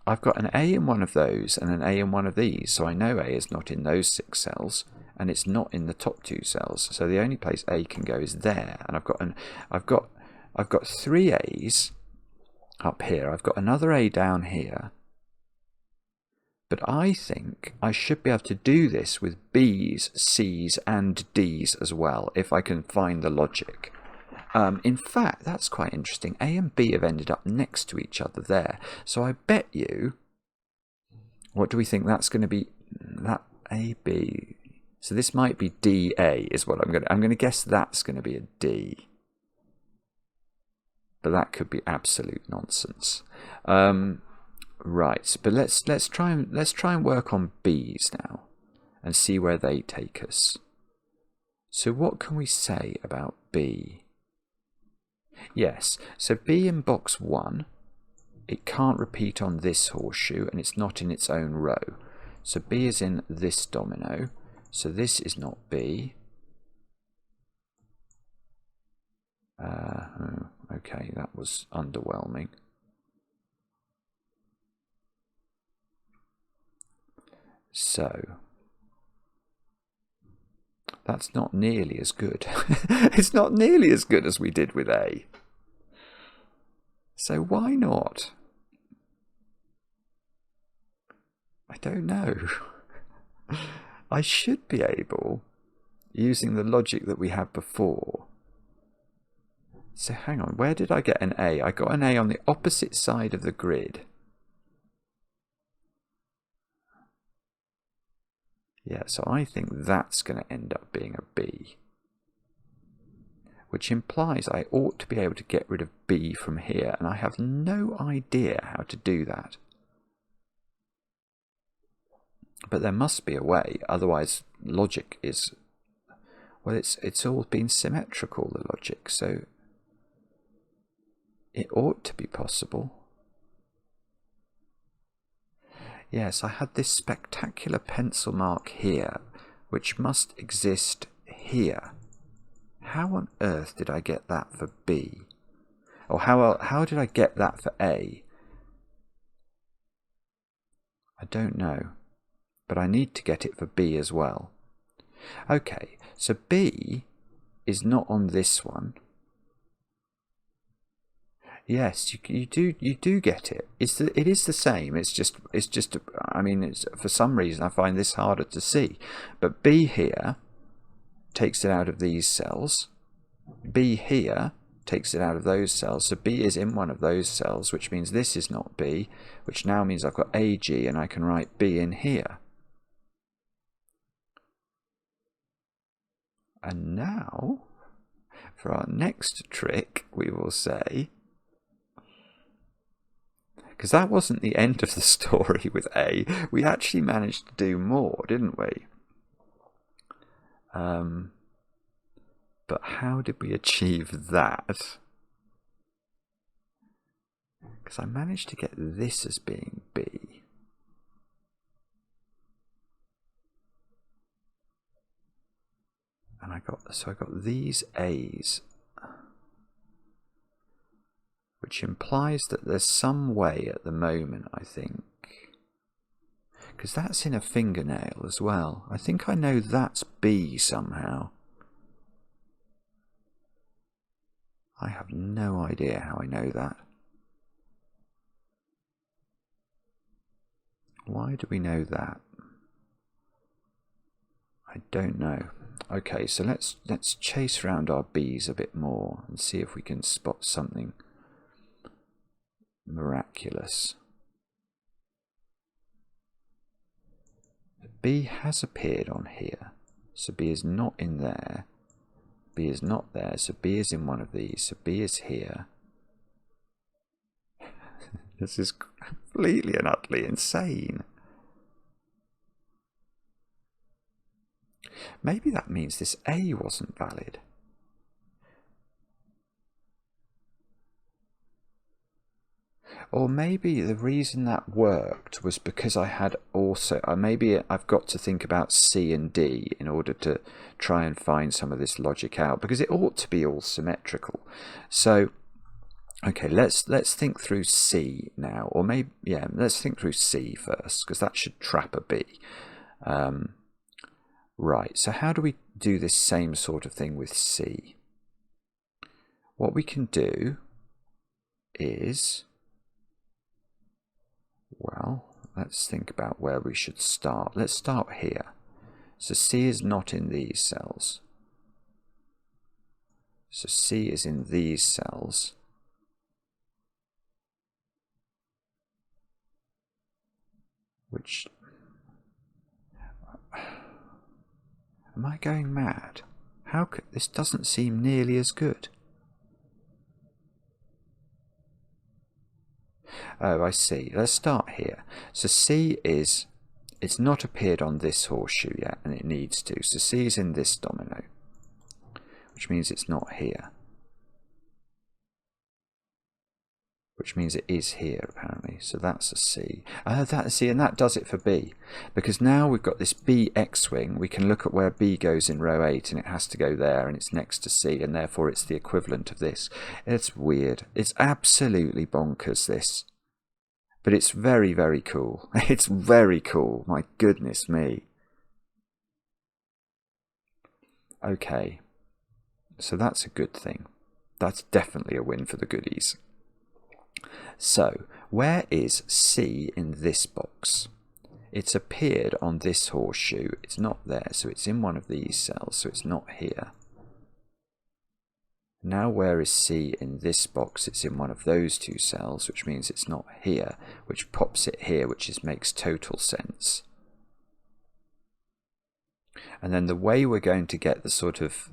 I've got an A in one of those and an A in one of these, so I know A is not in those 6 cells, and it's not in the top 2 cells. So the only place A can go is there, and I've got 3 A's up here. I've got another A down here. But I think I should be able to do this with B's, C's and D's as well, if I can find the logic. In fact, that's quite interesting. A and B have ended up next to each other there. So I bet you... What do we think that's going to be? That A, B... So this might be D, A is what I'm going to guess that's going to be a D. But that could be absolute nonsense. Right, but let's try and work on B's now and see where they take us. So what can we say about B? Yes, so B in box 1, it can't repeat on this horseshoe and it's not in its own row. So B is in this domino, so this is not B. Okay, that was underwhelming. So that's not nearly as good. It's not nearly as good as we did with A. So why not? I don't know. I should be able, using the logic that we had before. So hang on, where did I get an A? I got an A on the opposite side of the grid. Yeah, so I think that's going to end up being a B. Which implies I ought to be able to get rid of B from here, and I have no idea how to do that. But there must be a way, otherwise logic is... Well, it's all been symmetrical, the logic, so it ought to be possible. Yes, I had this spectacular pencil mark here, which must exist here. How on earth did I get that for B? Or how did I get that for A? I don't know, but I need to get it for B as well. Okay, so B is not on this one. Yes, you do get it. It is the same. It's just. I mean, for some reason I find this harder to see. But B here takes it out of these cells. B here takes it out of those cells. So B is in one of those cells, which means this is not B, which now means I've got AG, and I can write B in here. And now, for our next trick, we will say, because that wasn't the end of the story with A, we actually managed to do more, didn't we? But how did we achieve that? Because I managed to get this as being B. And I got these A's, which implies that there's some way at the moment, I think, because that's in a fingernail as well. I think I know that's B somehow. I have no idea how I know that. Why do we know that? I don't know. Okay, so let's chase around our B's a bit more and see if we can spot something miraculous. B has appeared on here, so B is not in there. B is not there, so B is in one of these, so B is here. This is completely and utterly insane. Maybe that means this A wasn't valid. Or maybe the reason that worked was because I had also... maybe I've got to think about C and D in order to try and find some of this logic out, because it ought to be all symmetrical. So, okay, let's think through C now. Or maybe, yeah, let's think through C first, because that should trap a B. Right, so how do we do this same sort of thing with C? What we can do is, well, let's think about where we should start. Let's start here. So C is not in these cells. So C is in these cells. Which... am I going mad? How could this doesn't seem nearly as good? Oh, I see. Let's start here. So C is, it's not appeared on this horseshoe yet, and it needs to. So C is in this domino, which means it's not here. Which means it is here, apparently. So that's a C. That's C, and that does it for B. Because now we've got this B X-wing, we can look at where B goes in row 8, and it has to go there, and it's next to C, and therefore it's the equivalent of this. It's weird. It's absolutely bonkers, this. But it's very, very cool. It's very cool. My goodness me. Okay. So that's a good thing. That's definitely a win for the goodies. So, where is C in this box? It's appeared on this horseshoe. It's not there, so it's in one of these cells, so it's not here. Now where is C in this box? It's in one of those two cells, which means it's not here, which pops it here, which makes total sense. And then the way we're going to get the sort of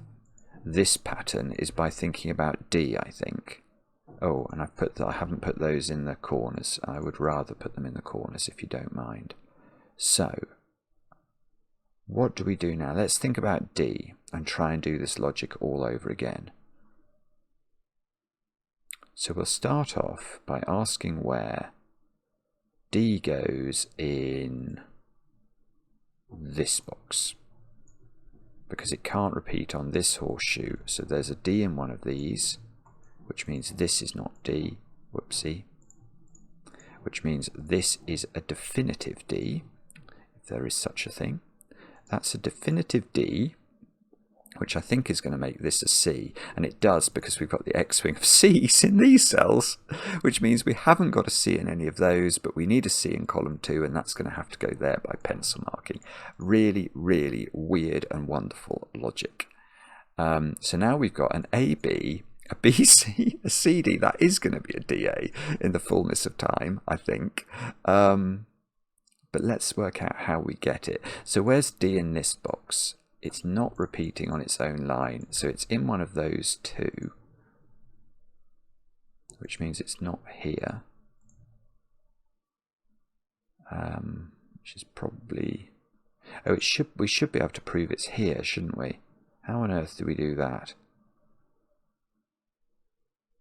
this pattern is by thinking about D, I think. Oh, and I haven't put those in the corners. I would rather put them in the corners if you don't mind. So, what do we do now? Let's think about D and try and do this logic all over again. So we'll start off by asking where D goes in this box, because it can't repeat on this horseshoe. So there's a D in one of these, which means this is not D. Whoopsie. Which means this is a definitive D, if there is such a thing. That's a definitive D, which I think is going to make this a C, and it does because we've got the X-wing of C's in these cells, which means we haven't got a C in any of those, but we need a C in column 2, and that's going to have to go there by pencil marking. Really, really weird and wonderful logic. So now we've got an AB, a BC, a CD. That is going to be a DA in the fullness of time, I think. But let's work out how we get it. So where's D in this box? It's not repeating on its own line, so it's in one of those two, which means it's not here, which is probably, oh, we should be able to prove it's here, shouldn't we? How on earth do we do that?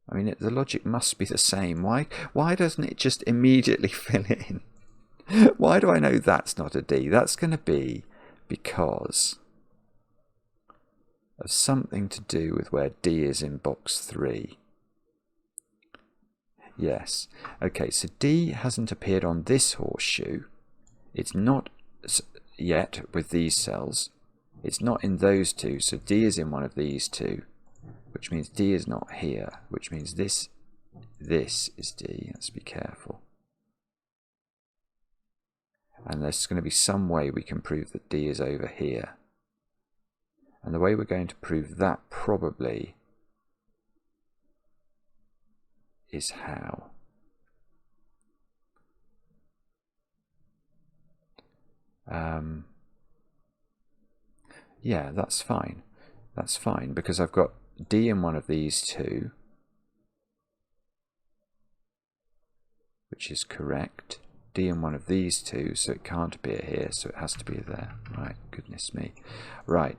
I mean, the logic must be the same. Why doesn't it just immediately fill in? Why do I know that's not a D? That's going to be because of something to do with where D is in box 3. Yes. Okay, so D hasn't appeared on this horseshoe. It's not yet with these cells. It's not in those two, so D is in one of these two, which means D is not here, which means this is D. Let's be careful. And there's going to be some way we can prove that D is over here. And the way we're going to prove that probably is how. Yeah, that's fine. That's fine, because I've got D in one of these two, which is correct. D in one of these two, so it can't appear here, so it has to be there. Right, goodness me. Right.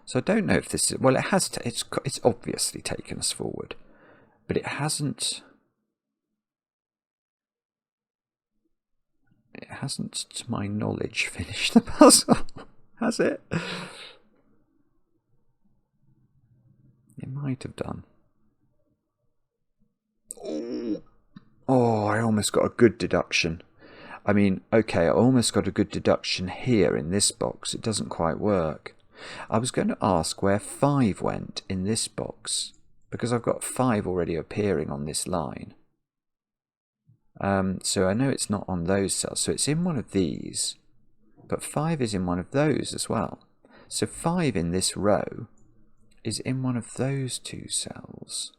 So I don't know if this is, well, it has, it's obviously taken us forward, but it hasn't, to my knowledge, finished the puzzle, has it? It might have done. Oh, I almost got a good deduction. I mean, okay, I almost got a good deduction here in this box. It doesn't quite work. I was going to ask where 5 went in this box, because I've got 5 already appearing on this line. So I know it's not on those cells, so it's in one of these, but 5 is in one of those as well. So 5 in this row is in one of those two cells.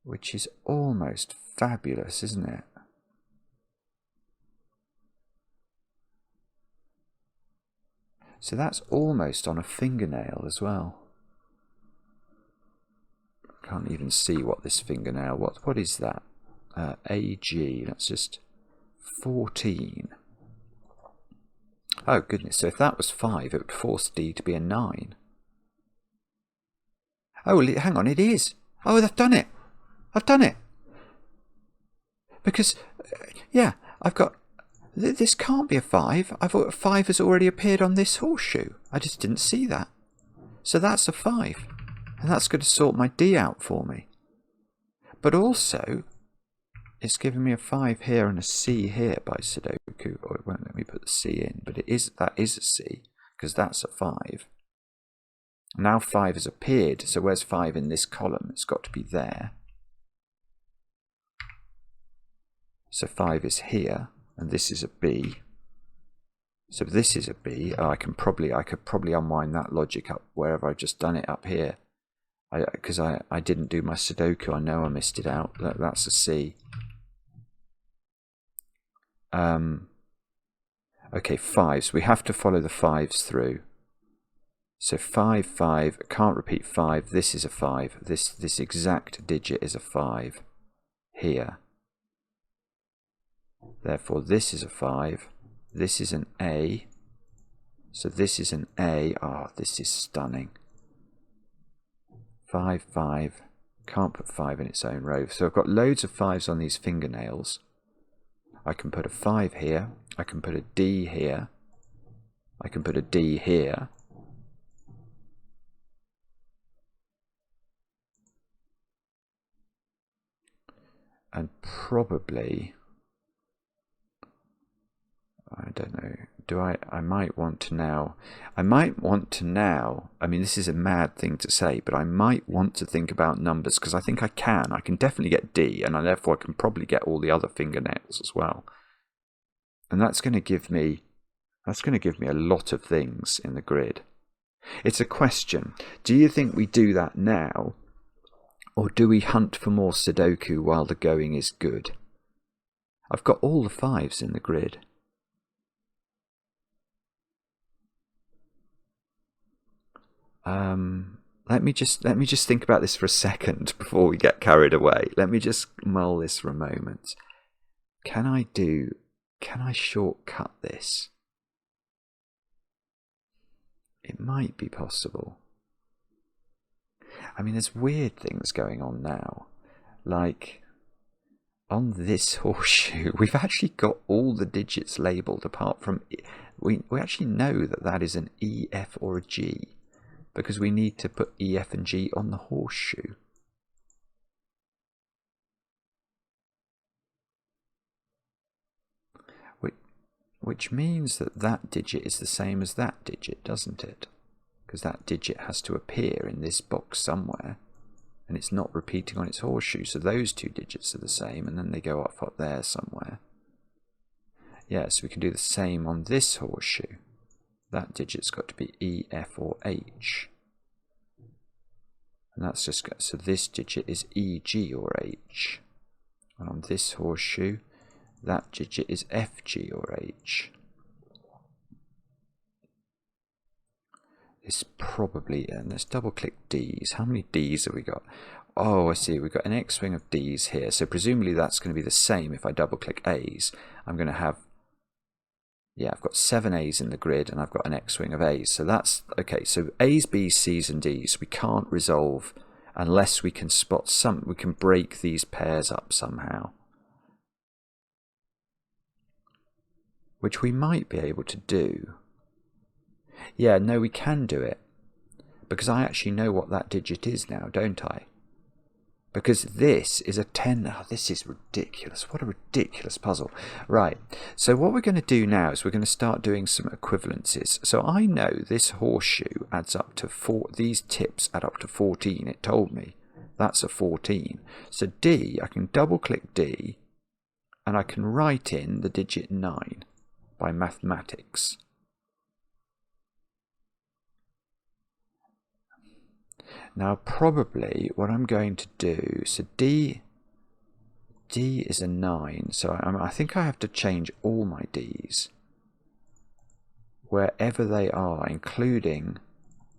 Which is almost fabulous, isn't it? So that's almost on a fingernail as well. Can't even see what this fingernail, what is that? AG, that's just 14. Oh goodness, so if that was 5, it would force D to be a 9. Oh, hang on, it is. Oh, they've done it. I've done it. Because, yeah, I've got, this can't be a 5. I thought 5 has already appeared on this horseshoe. I just didn't see that. So that's a 5. And that's going to sort my D out for me. But also, it's giving me a 5 here and a C here by Sudoku. Or it won't let me put the C in, but that is a C, because that's a 5. Now 5 has appeared, so where's 5 in this column? It's got to be there. So 5 is here, and this is a B. So this is a B. Oh, I could probably unwind that logic up wherever I've just done it up here. Because I didn't do my Sudoku. I know I missed it out. That's a C. Okay, 5s. We have to follow the 5s through. So 5, 5. I can't repeat 5. This is a 5. This exact digit is a 5 here. Therefore, this is a 5. This is an A. So this is an A. Ah, this is stunning. 5, 5. Can't put 5 in its own row. So I've got loads of 5s on these fingernails. I can put a 5 here. I can put a D here. I can put a D here. And probably, I don't know, I might want to now, I mean, this is a mad thing to say, but I might want to think about numbers, because I think I can definitely get D, and therefore I can probably get all the other fingernails as well. And that's going to give me a lot of things in the grid. It's a question, do you think we do that now, or do we hunt for more Sudoku while the going is good? I've got all the 5s in the grid. Let me just think about this for a second before we get carried away. Let me just mull this for a moment. Can I shortcut this? It might be possible. I mean, there's weird things going on now. Like, on this horseshoe, we've actually got all the digits labelled apart from... We actually know that is an E, F or a G, because we need to put E, F and G on the horseshoe. Which means that digit is the same as that digit, doesn't it? Because that digit has to appear in this box somewhere, and it's not repeating on its horseshoe, so those two digits are the same, and then they go up there somewhere. Yeah, so we can do the same on this horseshoe. That digit's got to be E, F or H. And that's just, so this digit is E, G or H. And on this horseshoe, that digit is F, G or H. It's probably, and let's double click D's. How many D's have we got? Oh, I see, we've got an X-wing of D's here. So presumably that's going to be the same if I double click A's. I'm going to have, yeah, I've got 7 A's in the grid and I've got an X-wing of A's. So that's, okay, so A's, B's, C's and D's we can't resolve unless we can spot some, we can break these pairs up somehow. Which we might be able to do. Yeah, no, we can do it. Because I actually know what that digit is now, don't I? Because this is a 10. Oh, this is ridiculous. What a ridiculous puzzle. Right, so what we're going to do now is we're going to start doing some equivalences. So I know this horseshoe adds up to 4. These tips add up to 14, it told me. That's a 14. So D, I can double click D, and I can write in the digit 9 by mathematics. Now probably what I'm going to do, so D is a 9, so I think I have to change all my D's wherever they are, including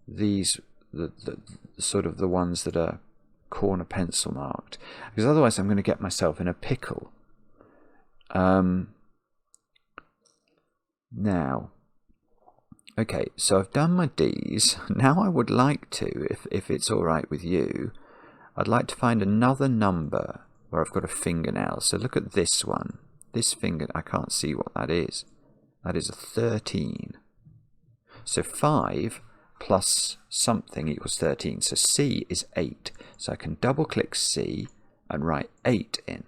these, the sort of the ones that are corner pencil marked, because otherwise I'm going to get myself in a pickle. Now, okay, so I've done my D's. Now I would like to, if it's all right with you, I'd like to find another number where I've got a fingernail. So look at this one. This finger, I can't see what that is. That is a 13. So 5, plus something equals 13. So C is 8. So I can double click C and write 8 in.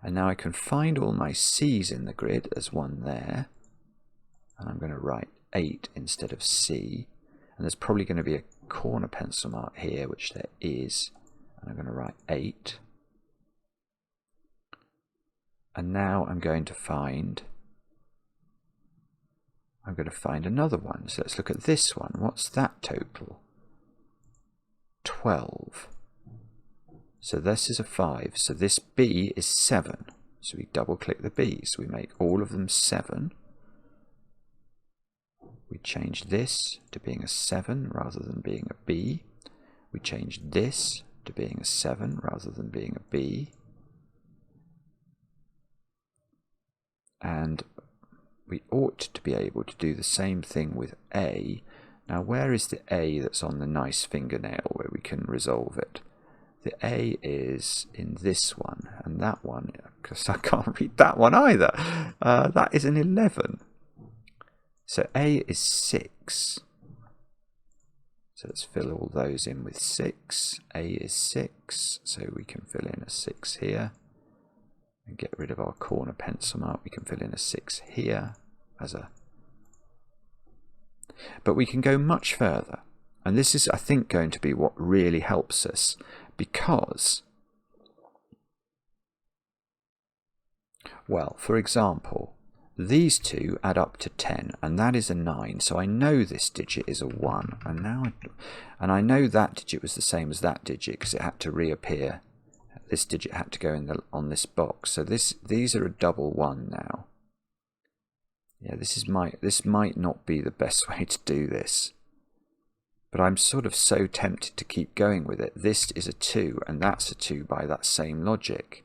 And now I can find all my C's in the grid. There's one there. And I'm going to write 8 instead of C. And there's probably going to be a corner pencil mark here, which there is. And I'm going to write 8. And now I'm going to find another one. So let's look at this one. What's that total? 12. So this is a 5. So this B is 7. So we double click the B's. We make all of them 7. We change this to being a 7 rather than being a B. We change this to being a 7 rather than being a B. And we ought to be able to do the same thing with A. Now, where is the A that's on the nice fingernail where we can resolve it? The A is in this one, and that one, because I can't read that one either. That is an 11. So A is 6. So let's fill all those in with 6. A is 6, so we can fill in a 6 here. And get rid of our corner pencil mark. We can fill in a 6 here as a... But we can go much further. And this is, I think, going to be what really helps us, because, well, for example, these two add up to 10, and that is a 9. So I know this digit is a 1, and I know that digit was the same as that digit because it had to reappear. This digit had to go in on this box. So these are a double 1 now. Yeah, this might not be the best way to do this, but I'm sort of so tempted to keep going with it. This is a 2, and that's a 2 by that same logic.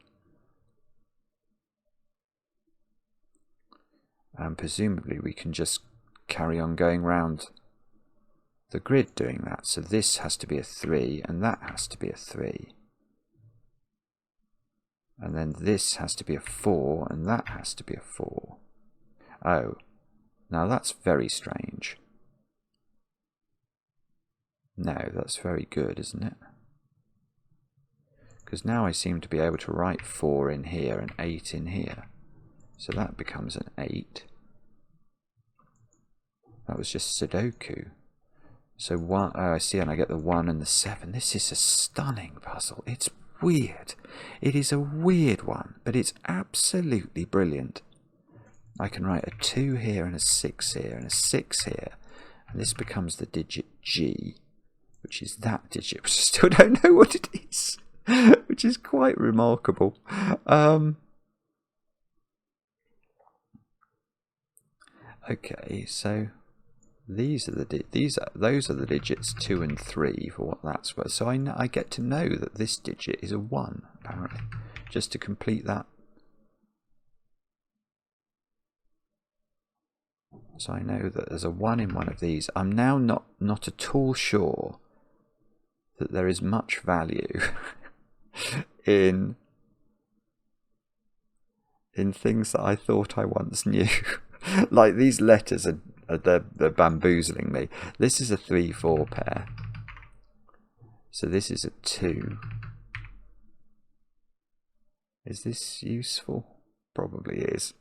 And presumably we can just carry on going round the grid doing that. So this has to be a 3, and that has to be a 3. And then this has to be a 4, and that has to be a 4. Oh, now that's very strange. No, that's very good, isn't it? Because now I seem to be able to write 4 in here and 8 in here. So that becomes an 8. That was just Sudoku. So one, oh, I see, and I get the 1 and the 7. This is a stunning puzzle. It's weird. It is a weird one, but it's absolutely brilliant. I can write a 2 here and a 6 here and a 6 here, and this becomes the digit G, which is that digit, which I still don't know what it is, which is quite remarkable. Okay, so those are the digits 2 and 3 for what that's worth. So I get to know that this digit is a 1 apparently, just to complete that. So I know that there's a 1 in one of these. I'm now not at all sure that there is much value in things that I thought I once knew. Like these letters they're bamboozling me. This is a 3-4 pair. So this is a 2. Is this useful? Probably is.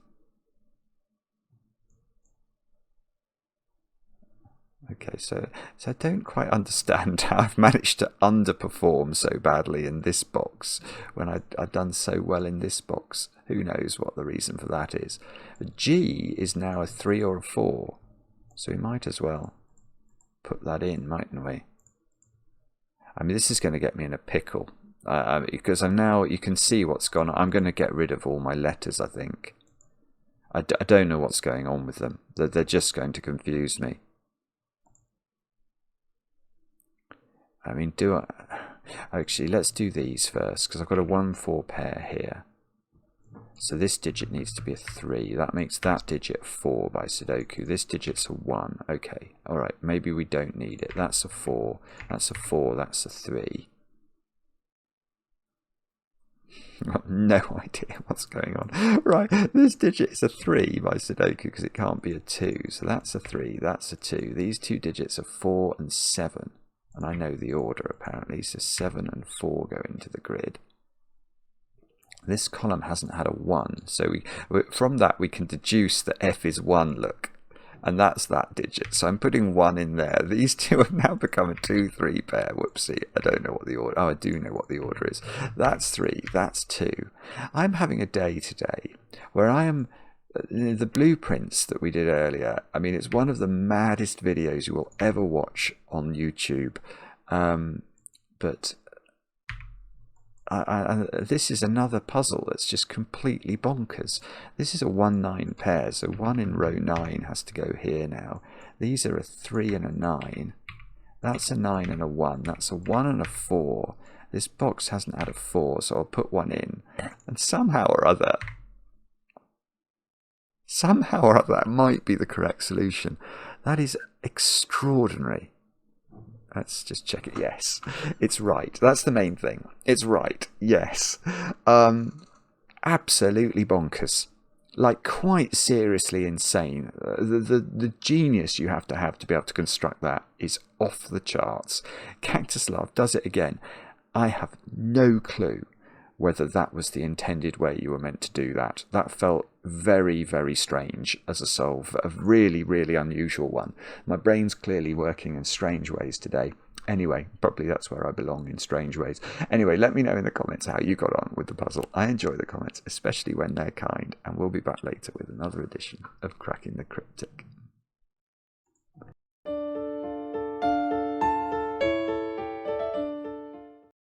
Okay, so I don't quite understand how I've managed to underperform so badly in this box when I've done so well in this box. Who knows what the reason for that is. G is now a 3 or a 4, so we might as well put that in, mightn't we? I mean, this is going to get me in a pickle, because I'm now, you can see what's gone on. I'm going to get rid of all my letters, I think. I don't know what's going on with them. They're just going to confuse me. I mean, actually, let's do these first, because I've got a 1-4 pair here. So this digit needs to be a 3. That makes that digit a 4 by Sudoku. This digit's a 1. Okay, alright, maybe we don't need it. That's a 4. That's a 4. That's a 3. I've got no idea what's going on. Right, this digit is a 3 by Sudoku because it can't be a 2. So that's a 3, that's a 2. These two digits are 4 and 7. And I know the order apparently, so 7 and 4 go into the grid. This column hasn't had a 1, so from that we can deduce that F is 1, look. And that's that digit. So I'm putting 1 in there. These two have now become a 2-3 pair. Whoopsie. I don't know what the order... Oh, I do know what the order is. That's 3. That's 2. I'm having a day today where I am... The blueprints that we did earlier, I mean, it's one of the maddest videos you will ever watch on YouTube. But... this is another puzzle that's just completely bonkers. This is a 1-9 pair, so 1 in row 9 has to go here now. These are a 3 and a 9. That's a 9 and a 1. That's a 1 and a 4. This box hasn't had a 4, so I'll put 1 in. And somehow or other, that might be the correct solution. That is extraordinary. Let's just check it. Yes, it's right. That's the main thing. It's right. Yes. Absolutely bonkers. Like, quite seriously insane. The genius you have to be able to construct that is off the charts. Kaktuslav does it again. I have no clue whether that was the intended way you were meant to do that. That felt very, very strange as a solve, a really, really unusual one. My brain's clearly working in strange ways today. Anyway, probably that's where I belong, in strange ways. Anyway, let me know in the comments how you got on with the puzzle. I enjoy the comments, especially when they're kind, and we'll be back later with another edition of Cracking the Cryptic.